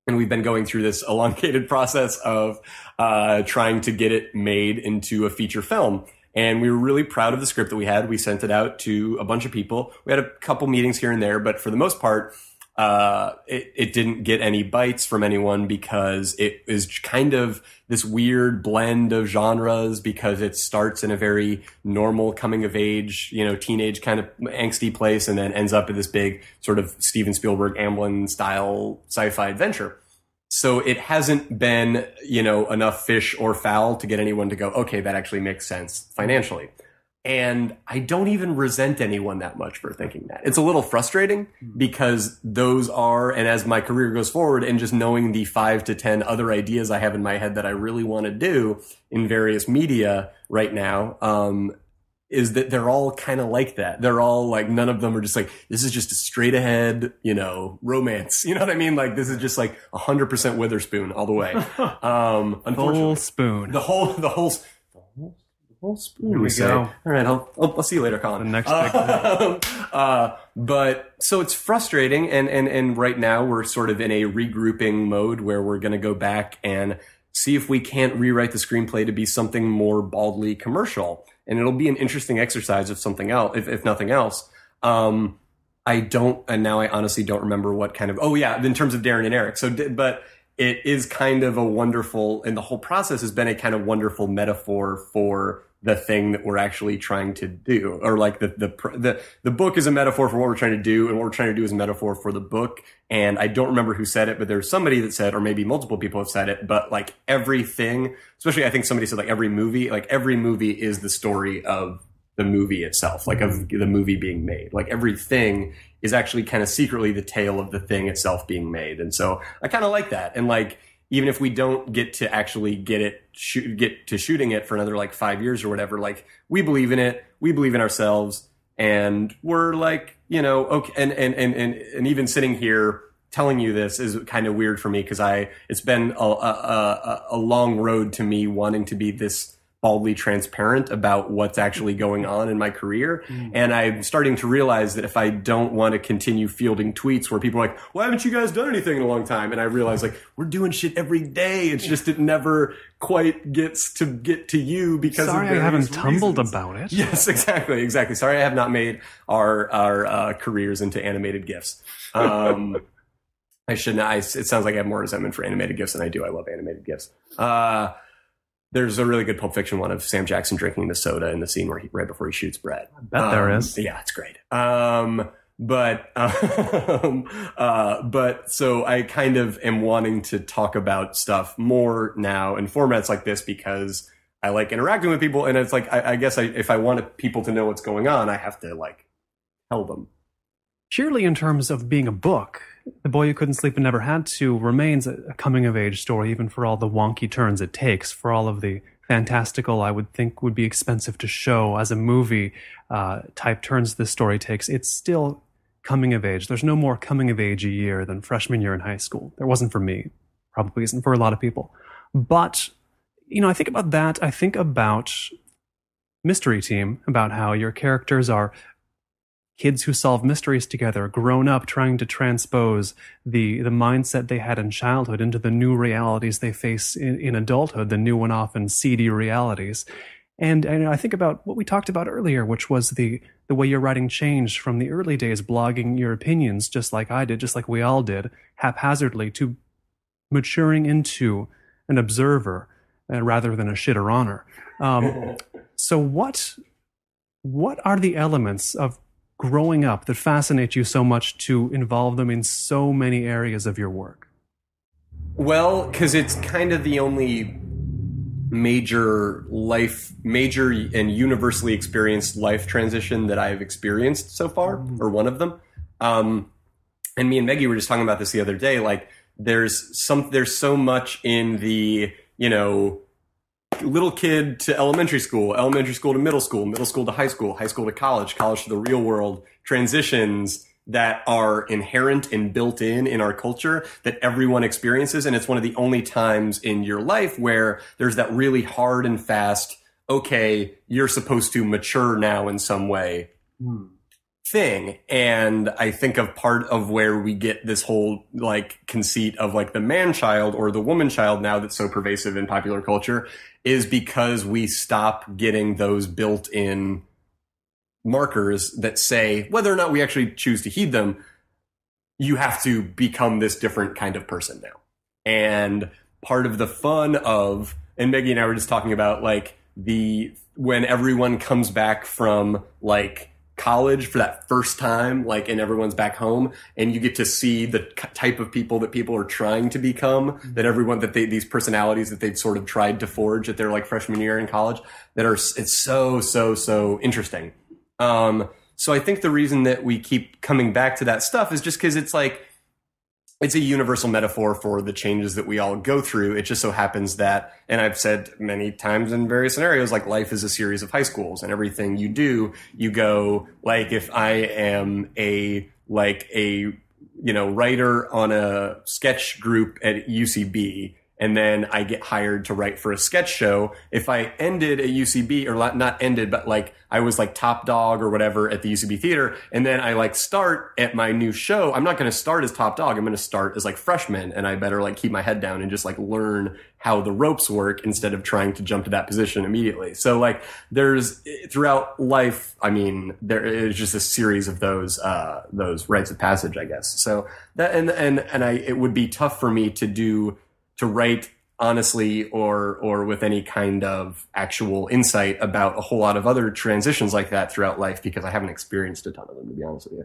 And we've been going through this elongated process of trying to get it made into a feature film. And we were really proud of the script that we had. We sent it out to a bunch of people. We had a couple meetings here and there, but for the most part, it didn't get any bites from anyone, because it is kind of this weird blend of genres, because it starts in a very normal coming of age, teenage kind of angsty place, and then ends up in this big sort of Steven Spielberg, Amblin style sci-fi adventure. So it hasn't been, enough fish or fowl to get anyone to go, okay, that actually makes sense financially. And I don't even resent anyone that much for thinking that. It's a little frustrating, because those are, and as my career goes forward, and just knowing the 5 to 10 other ideas I have in my head that I really want to do in various media right now, is that they're all kind of like that. They're all like, none of them are just like, this is just a straight ahead, romance. You know what I mean? Like, this is just like 100% Witherspoon all the way. Unfortunately, Full spoon. The whole spoon. Here we go. All right, I'll see you later, Colin. The next big thing. But so it's frustrating, and right now we're sort of in a regrouping mode where we're going to go back and see if we can't rewrite the screenplay to be something more baldly commercial. And it'll be an interesting exercise if something else, if nothing else. And now I honestly don't remember what kind of, in terms of Darren and Eric. But it is kind of a wonderful, and the whole process has been a kind of wonderful metaphor for the thing that we're actually trying to do, or like the book is a metaphor for what we're trying to do, and what we're trying to do is a metaphor for the book. And I don't remember who said it, but there's somebody that said, or maybe multiple people have said it, but like everything, especially I think somebody said like every movie is the story of the movie itself, like of the movie being made. Like everything is actually kind of secretly the tale of the thing itself being made. And so I kind of like that. And like, even if we don't get to actually get to shooting it for another like 5 years or whatever, like we believe in it, we believe in ourselves, and we're like, okay. And even sitting here telling you this is kind of weird for me, because it's been a long road to me wanting to be this baldly transparent about what's actually going on in my career. And I'm starting to realize that if I don't want to continue fielding tweets where people are like, why haven't you guys done anything in a long time? And I realize like, we're doing shit every day. It's just, it never quite gets to get to you because sorry, of I haven't reasons. tumbled about it. Yes, exactly. Sorry, I have not made our careers into animated GIFs. I should not. It sounds like I have more resentment for animated GIFs than I do. I love animated GIFs. There's a really good Pulp Fiction one of Sam Jackson drinking the soda in the scene where right before he shoots Brett. I bet there is. Yeah, it's great. But so I kind of am wanting to talk about stuff more now in formats like this because I like interacting with people, and it's like I guess if I want people to know what's going on, I have to like tell them. Surely, in terms of being a book, The Boy Who Couldn't Sleep and Never Had To remains a coming-of-age story, even for all the wonky turns it takes, for all of the fantastical, I would think would be expensive to show as a movie type turns this story takes. It's still coming of age. There's no more coming of age a year than freshman year in high school. There wasn't for me. Probably isn't for a lot of people. But, you know, I think about that. I think about Mystery Team, about how your characters are kids who solve mysteries together, grown up trying to transpose the mindset they had in childhood into the new realities they face in adulthood, the new and often seedy realities. And I think about what we talked about earlier, which was the way your writing changed from the early days, blogging your opinions, just like I did, just like we all did, haphazardly, to maturing into an observer rather than a shitter-oner. So what are the elements of growing up that fascinate you so much to involve them in so many areas of your work? Well, because it's kind of the only major and universally experienced life transition that I've experienced so far, or one of them. And me and Maggie were just talking about this the other day. Like, there's so much in the, you know, little kid to elementary school to middle school to high school to college to the real world transitions that are inherent and built in our culture that everyone experiences. And it's one of the only times in your life where there's that really hard and fast, okay, you're supposed to mature now in some way thing. And I think of part of where we get this whole like conceit of like the man child or the woman child now that's so pervasive in popular culture is because we stop getting those built-in markers that say, whether or not we actually choose to heed them, you have to become this different kind of person now. And part of the fun of, and Maggie and I were just talking about like when everyone comes back from like college for that first time, like, and everyone's back home and you get to see the type of people that people are trying to become, that these personalities that they've sort of tried to forge at their like freshman year in college it's so interesting. So I think the reason that we keep coming back to that stuff is just because it's like, it's a universal metaphor for the changes that we all go through. It just so happens that, and I've said many times in various scenarios, like life is a series of high schools and everything you do, you go like, if I am a writer on a sketch group at UCB, and then I get hired to write for a sketch show. If I ended at UCB, or not ended, but like I was like top dog or whatever at the UCB theater, and then I like start at my new show, I'm not going to start as top dog. I'm going to start as like freshman, and I better like keep my head down and just like learn how the ropes work instead of trying to jump to that position immediately. So like there's throughout life, I mean, there is just a series of those rites of passage, I guess. So that it would be tough for me to write honestly or with any kind of actual insight about a whole lot of other transitions like that throughout life because I haven't experienced a ton of them, to be honest with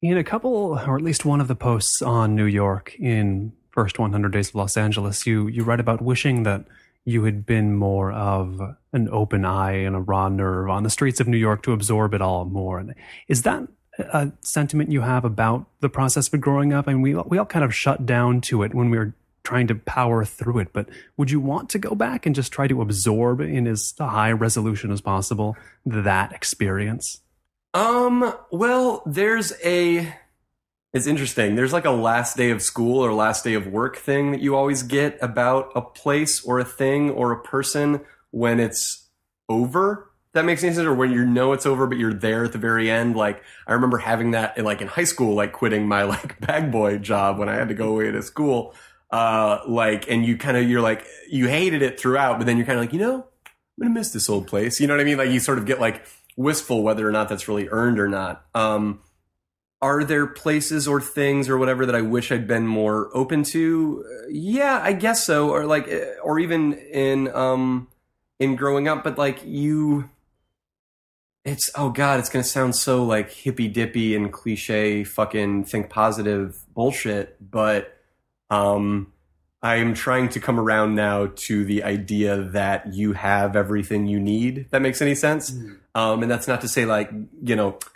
you. In a couple, or at least one of the posts on New York in First 100 Days of Los Angeles, you write about wishing that you had been more of an open eye and a raw nerve on the streets of New York to absorb it all more. Is that a sentiment you have about the process of growing up? I mean, we all kind of shut down to it when we were trying to power through it, but would you want to go back and just try to absorb in as high resolution as possible that experience? Well, it's interesting. There's like a last day of school or last day of work thing that you always get about a place or a thing or a person when it's over. That makes any sense? Or when you know it's over, but you're there at the very end. Like, I remember having that in high school, like quitting my like bag boy job when I had to go away to school. And you're like, you hated it throughout, but then you're kind of like, I'm going to miss this old place. You know what I mean? Like, you sort of get like wistful whether or not that's really earned or not. Are there places or things or whatever that I wish I'd been more open to? Yeah, I guess so. Or even in growing up, but like it's going to sound so like hippy dippy and cliche fucking think positive bullshit, but I am trying to come around now to the idea that you have everything you need. That makes any sense? And that's not to say like,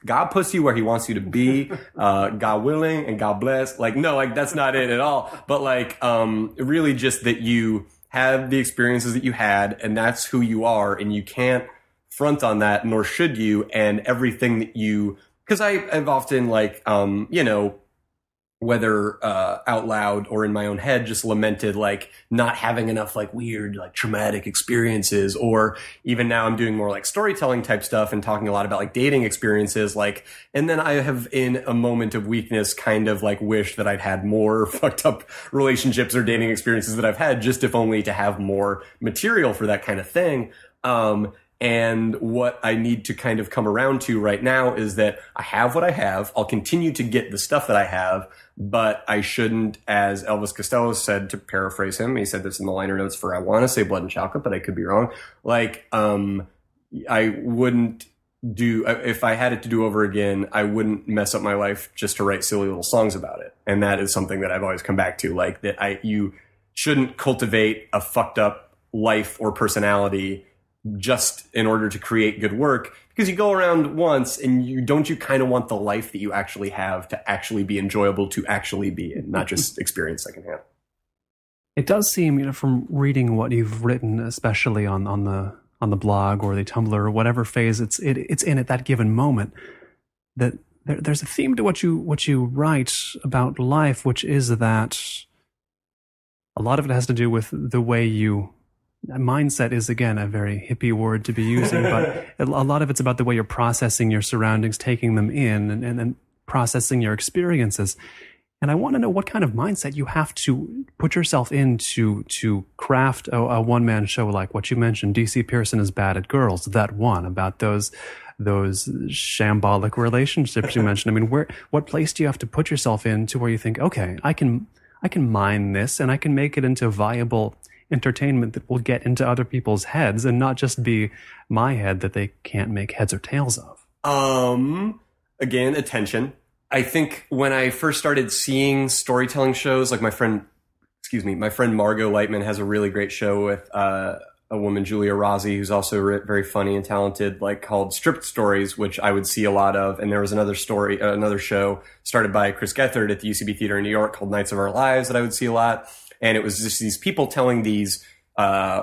God puts you where he wants you to be, God willing and God bless. Like, no, like that's not it at all. But like, really just that you have the experiences that you had and that's who you are and you can't front on that, nor should you. And everything that because I've often like, whether out loud or in my own head, just lamented like not having enough like weird, like traumatic experiences, or even now I'm doing more like storytelling type stuff and talking a lot about like dating experiences. Like, and then I have in a moment of weakness kind of like wish that I'd had more fucked up relationships or dating experiences that I've had, just if only to have more material for that kind of thing. And what I need to kind of come around to right now is that I have what I have. I'll continue to get the stuff that I have, but I shouldn't, as Elvis Costello said, to paraphrase him, he said this in the liner notes for I Want to Say Blood and Chocolate, but I could be wrong. Like, I wouldn't if I had it to do over again, I wouldn't mess up my life just to write silly little songs about it. And that is something that I've always come back to, like that you shouldn't cultivate a fucked up life or personality just in order to create good work, because you go around once and you kind of want the life that you actually have to actually be enjoyable, to actually be in, not just experience secondhand. It does seem, from reading what you've written, especially on the blog or the Tumblr or whatever phase it's in at that given moment, that there's a theme to what you write about life, which is that a lot of it has to do with the way mindset is, again, a very hippie word to be using, but a lot of it's about the way you're processing your surroundings, taking them in, and processing your experiences. And I want to know what kind of mindset you have to put yourself into to craft a one-man show like what you mentioned. DC Pierson is bad at girls. That one about those shambolic relationships you mentioned. I mean, what place do you have to put yourself in to where you think, okay, I can mine this and I can make it into viable entertainment that will get into other people's heads and not just be my head that they can't make heads or tails of? Again, attention. I think when I first started seeing storytelling shows, like my friend Margot Lightman has a really great show with a woman, Julia Rossi, who's also very funny and talented, like called Stripped Stories, which I would see a lot of. And there was another show started by Chris Gethard at the UCB Theater in New York called Nights of Our Lives that I would see a lot. And it was just these people telling these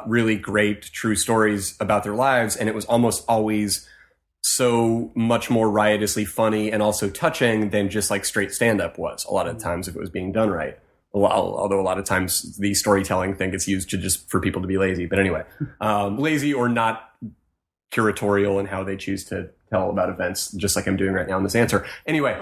really great, true stories about their lives. And it was almost always so much more riotously funny and also touching than just like straight stand-up was a lot of times if it was being done right. Although a lot of times the storytelling thing gets used to just for people to be lazy. But anyway, lazy or not curatorial in how they choose to tell about events, just like I'm doing right now in this answer. Anyway,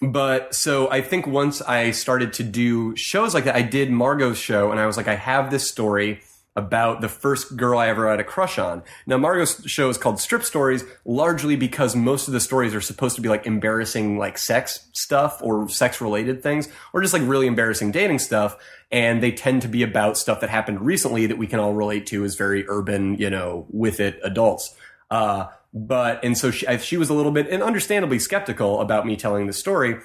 but so I think once I started to do shows like that, I did Margot's show and I was like, I have this story about the first girl I ever had a crush on. Now, Margot's show is called Strip Stories, largely because most of the stories are supposed to be like embarrassing, like sex stuff or sex related things, or just like really embarrassing dating stuff. And they tend to be about stuff that happened recently that we can all relate to as very urban, with it adults. And so she was a little bit, and understandably, skeptical about me telling the story.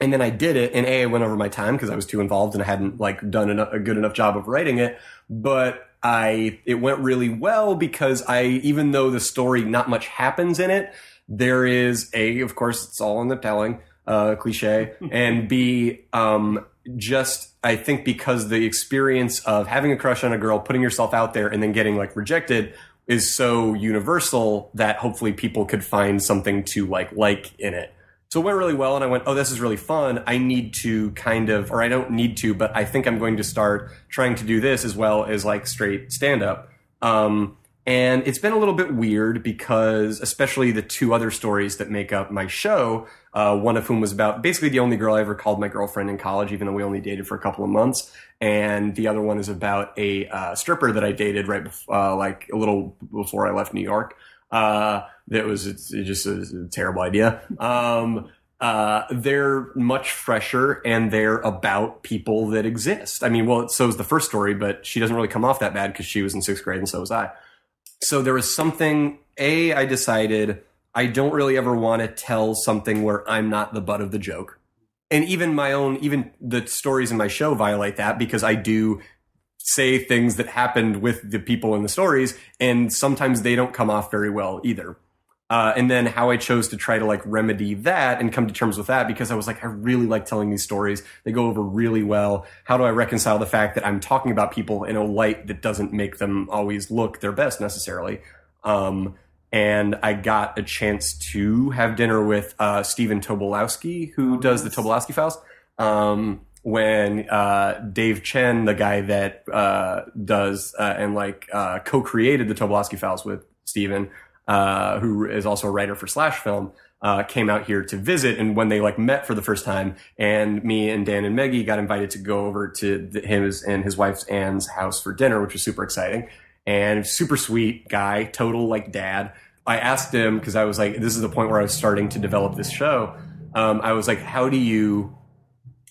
And then I did it, and I went over my time because I was too involved and I hadn't like done a good enough job of writing it. But it went really well because even though the story, not much happens in it, there is of course, it's all in the telling, cliche, and B, I think because the experience of having a crush on a girl, putting yourself out there and then getting like rejected is so universal that hopefully people could find something to like in it. So it went really well, and I went, oh, this is really fun. I need to I don't need to, but I think I'm going to start trying to do this as well as like straight stand-up. And it's been a little bit weird because, especially the two other stories that make up my show, one of whom was about basically the only girl I ever called my girlfriend in college, even though we only dated for a couple of months. And the other one is about a stripper that I dated right before, like a little before I left New York. It's just a terrible idea. They're much fresher and they're about people that exist. I mean, well, so is the first story, but she doesn't really come off that bad because she was in 6th grade and so was I. So there was something, I decided I don't really ever want to tell something where I'm not the butt of the joke. And even the stories in my show violate that because I do say things that happened with the people in the stories, and sometimes they don't come off very well either. And then how I chose to try to like remedy that and come to terms with that, because I was like, I really like telling these stories. They go over really well. How do I reconcile the fact that I'm talking about people in a light that doesn't make them always look their best necessarily? And I got a chance to have dinner with Stephen Tobolowsky, who does the Tobolowsky Files. When Dave Chen, the guy that does and co-created the Tobolowsky Files with Stephen, who is also a writer for Slash Film, came out here to visit. And when they met for the first time, and me and Dan and Maggie got invited to go over to his and his wife's Anne's house for dinner, which was super exciting. And super sweet guy, total dad. I asked him, because I was like, this is the point where I was starting to develop this show. I was like, how do you,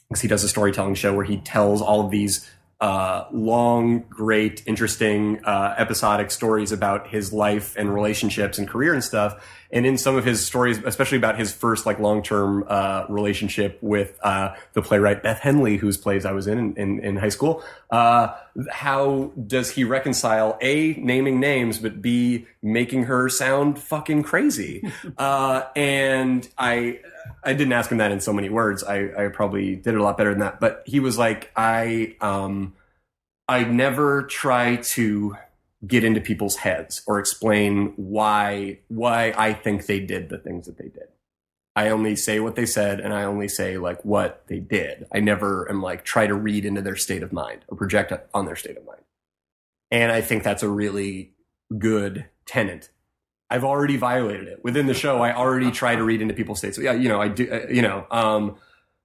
because he does a storytelling show where he tells all of these long, great, interesting, episodic stories about his life and relationships and career and stuff. And in some of his stories, especially about his first long-term relationship with the playwright Beth Henley, whose plays I was in high school, how does he reconcile A, naming names, but B, making her sound fucking crazy? And I didn't ask him that in so many words. I probably did it a lot better than that. But he was like, I never try to get into people's heads or explain why I think they did the things that they did. I only say what they said, and I only say what they did. I never am try to read into their state of mind or project on their state of mind. And I think that's a really good tenet. I've already violated it within the show. I already try to read into people's states. So, yeah, I do,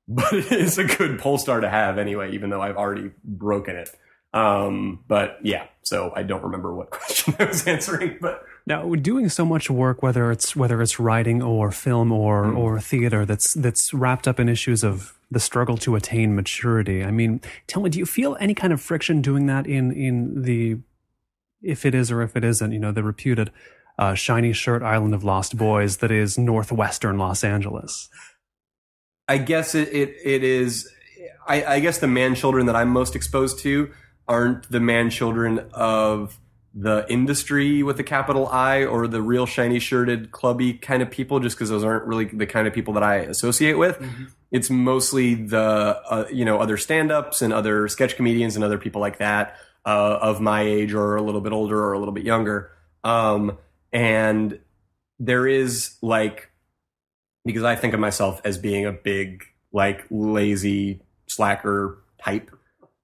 but it is a good poll star to have anyway, even though I've already broken it. But yeah, so I don't remember what question I was answering, but now doing so much work, whether it's writing or film or theater, that's wrapped up in issues of the struggle to attain maturity. I mean, tell me, do you feel any kind of friction doing that in the, if it is or if it isn't, the reputed shiny shirt island of lost boys that is northwestern Los Angeles? I guess it is. I guess the man children that I'm most exposed to aren't the man children of the industry with a capital I or the real shiny shirted clubby kind of people, just because those aren't really the kind of people that I associate with. Mm-hmm. It's mostly the other stand-ups and other sketch comedians and other people like that of my age or a little bit older or a little bit younger. And there is because I think of myself as being a big lazy slacker type.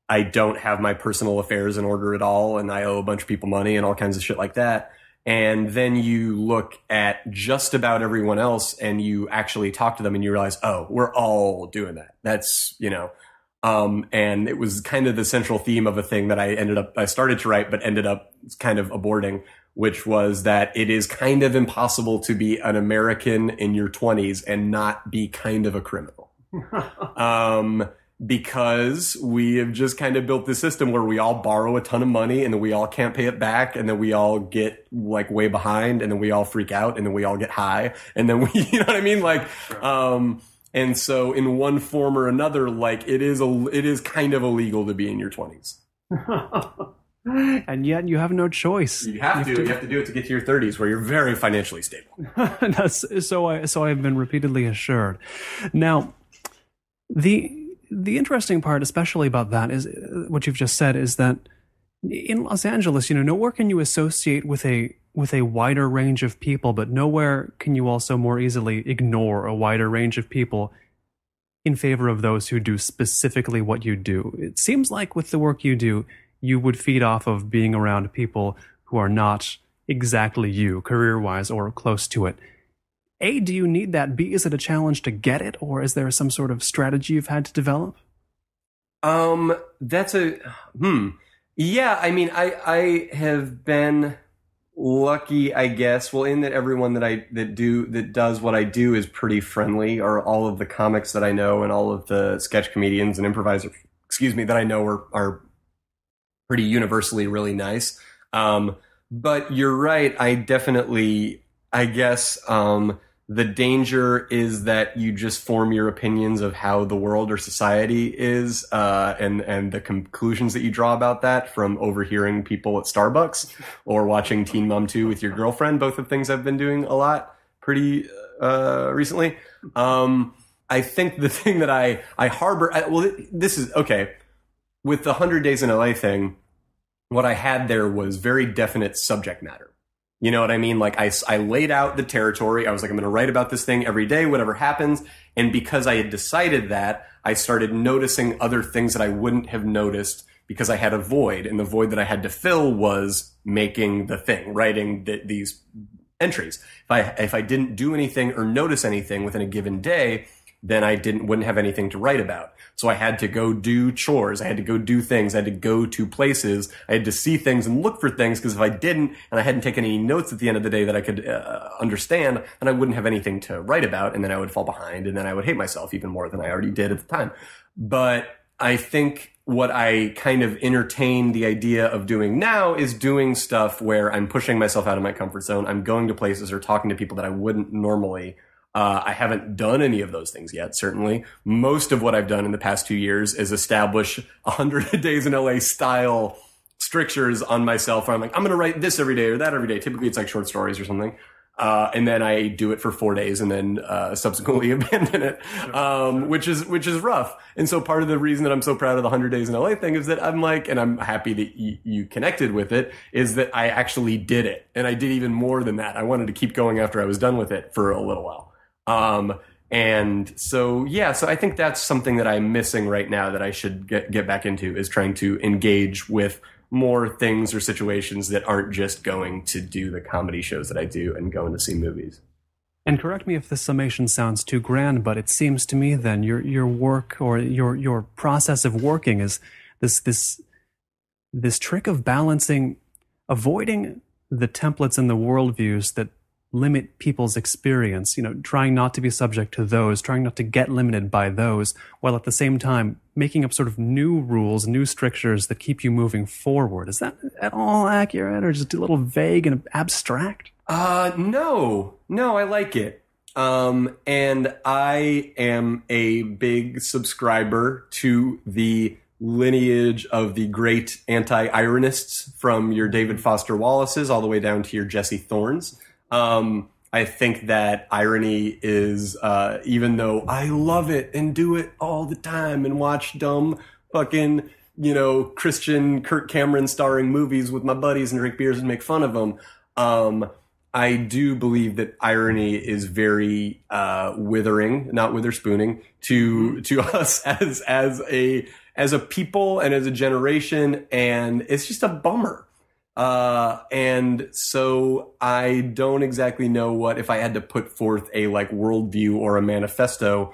I don't have my personal affairs in order at all, and I owe a bunch of people money and all kinds of shit like that. And then you look at just about everyone else and you actually talk to them and you realize, oh, we're all doing that. That's, and it was kind of the central theme of a thing that I started to write, but ended up kind of aborting, which was that it is kind of impossible to be an American in your 20s and not be kind of a criminal. Because we have just kind of built this system where we all borrow a ton of money and then we all can't pay it back, and then we all get way behind, and then we all freak out, and then we all get high, and then we, you know what I mean? Sure. And so in one form or another, it is kind of illegal to be in your 20s. And yet you have no choice. You have to do it to get to your 30s, where you're very financially stable. So I've been repeatedly assured. Now, the interesting part, especially about that, is what you've just said, is that in Los Angeles, nowhere can you associate with a wider range of people, but nowhere can you also more easily ignore a wider range of people in favor of those who do specifically what you do. It seems like with the work you do, you would feed off of being around people who are not exactly you, career-wise or close to it. A, do you need that? B, is it a challenge to get it, or is there some sort of strategy you've had to develop? That's yeah, I mean, I have been lucky, I guess. Well, in that everyone that does what I do is pretty friendly, or all of the comics that I know and all of the sketch comedians and improvisers, that I know are pretty universally really nice. But you're right. I definitely, I guess, the danger is that you just form your opinions of how the world or society is, and the conclusions that you draw about that from overhearing people at Starbucks or watching Teen Mom 2 with your girlfriend, both of things I've been doing a lot pretty recently. I think the thing that I harbor, this is, okay, with the 100 Days in LA thing, what I had there was very definite subject matter. You know what I mean? Like I laid out the territory. I was like, I'm going to write about this thing every day, whatever happens. And because I had decided that, I started noticing other things that I wouldn't have noticed because I had a void. And the void that I had to fill was making the thing, writing these entries. If I didn't do anything or notice anything within a given day, then I wouldn't have anything to write about. So I had to go do chores. I had to go do things. I had to go to places. I had to see things and look for things, because if I didn't, and I hadn't taken any notes at the end of the day that I could understand, then I wouldn't have anything to write about, and then I would fall behind, and then I would hate myself even more than I already did at the time. But I think what I kind of entertain the idea of doing now is doing stuff where I'm pushing myself out of my comfort zone. I'm going to places or talking to people that I wouldn't normally. I haven't done any of those things yet, certainly. Most of what I've done in the past 2 years is establish 100 Days in LA style strictures on myself where I'm like, I'm going to write this every day or that every day. Typically it's like short stories or something. And then I do it for 4 days and then subsequently abandon it, which is rough. And so part of the reason that I'm so proud of the 100 Days in LA thing is that I'm like, and I'm happy that you connected with it, is that I actually did it. And I did even more than that. I wanted to keep going after I was done with it for a little while. And so, yeah, so I think that's something that I'm missing right now that I should get back into, is trying to engage with more things or situations that aren't just going to do the comedy shows that I do and going to see movies. And correct me if this summation sounds too grand, but it seems to me then your work or your process of working is this trick of balancing, avoiding the templates and the worldviews that limit people's experience, trying not to be subject to those, trying not to get limited by those, while at the same time making up sort of new rules, new strictures that keep you moving forward. Is that at all accurate, or just a little vague and abstract? No, I like it. And I am a big subscriber to the lineage of the great anti-ironists, from your David Foster Wallaces all the way down to your Jesse Thorns. I think that irony is, even though I love it and do it all the time and watch dumb fucking, Christian Kirk Cameron starring movies with my buddies and drink beers and make fun of them, I do believe that irony is very withering, not witherspooning, to us as a people and as a generation, and it's just a bummer. And so I don't exactly know what, if I had to put forth a worldview or a manifesto,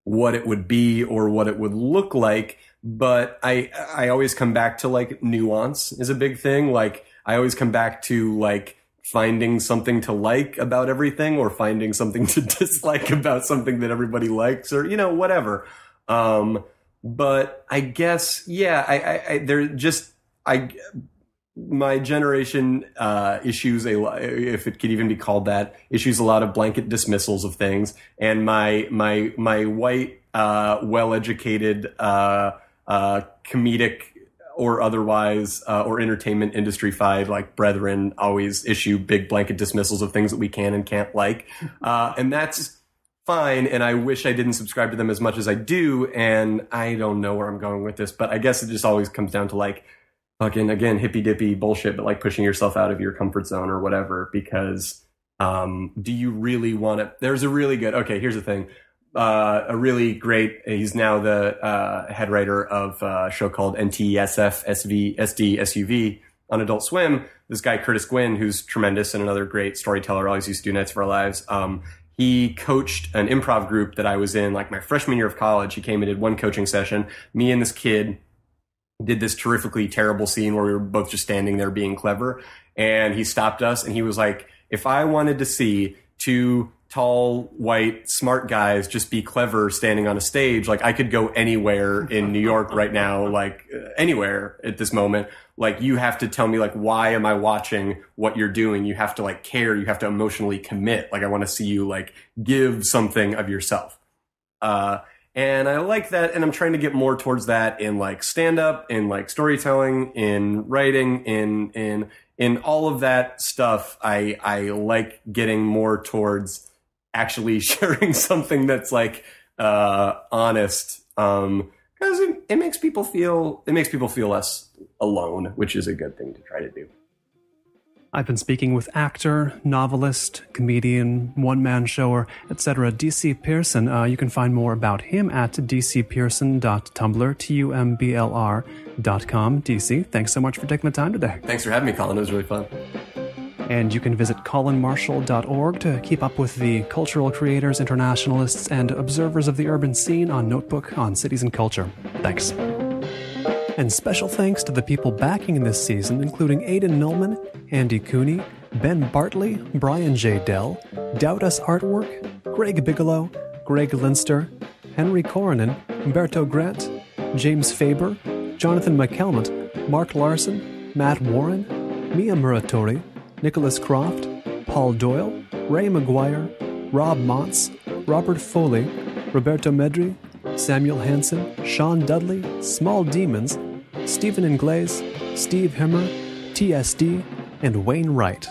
what it would be or what it would look like. But I always come back to nuance is a big thing. I always come back to finding something to like about everything, or finding something to dislike about something that everybody likes, or, whatever. But I guess, yeah, my generation issues if it could even be called that, issues a lot of blanket dismissals of things, and my white, well-educated, comedic or otherwise, or entertainment industry-fied brethren always issue big blanket dismissals of things that we can and can't like, and that's fine. And I wish I didn't subscribe to them as much as I do. And I don't know where I'm going with this, but I guess it just always comes down to fucking, again, hippy dippy bullshit, but pushing yourself out of your comfort zone or whatever, because do you really want to? There's a really good, okay, here's the thing. A really great, he's now the head writer of a show called NTSF SV SD SUV, on Adult Swim, this guy, Curtis Gwynn, who's tremendous and another great storyteller, always used to do Nights of Our Lives. He coached an improv group that I was in like my freshman year of college. He came and did one coaching session. Me and this kid did this terrifically terrible scene where we were both just standing there being clever. And he stopped us and he was like, if I wanted to see two tall, white, smart guys just be clever standing on a stage, like I could go anywhere in New York right now, like anywhere at this moment. Like you have to tell me like, why am I watching what you're doing? You have to like care. You have to emotionally commit. Like I want to see you like give something of yourself. And I like that. And I'm trying to get more towards that in like stand up, in like storytelling, in writing, in all of that stuff. I like getting more towards actually sharing something that's like, honest. Because it makes people feel less alone, which is a good thing to try to do. I've been speaking with actor, novelist, comedian, one-man shower, etc. DC Pierson. You can find more about him at dcpearson.tumblr, TUMBLR.com. DC, thanks so much for taking the time today. Thanks for having me, Colin. It was really fun. And you can visit colinmarshall.org to keep up with the cultural creators, internationalists, and observers of the urban scene on Notebook on Cities and Culture. Thanks. And special thanks to the people backing this season, including Aidan Millman, Andy Cooney, Ben Bartley, Brian J. Dell, Doubt Us Artwork, Greg Bigelow, Greg Linster, Henry Coronan, Umberto Grant, James Faber, Jonathan McCalmont, Mark Larson, Matt Warren, Mia Muratori, Nicholas Croft, Paul Doyle, Ray McGuire, Rob Montz, Robert Foley, Roberto Medri, Samuel Hansen, Sean Dudley, Small Demons, Stephen Ingles, Steve Himmer, TSD, and Wayne Wright.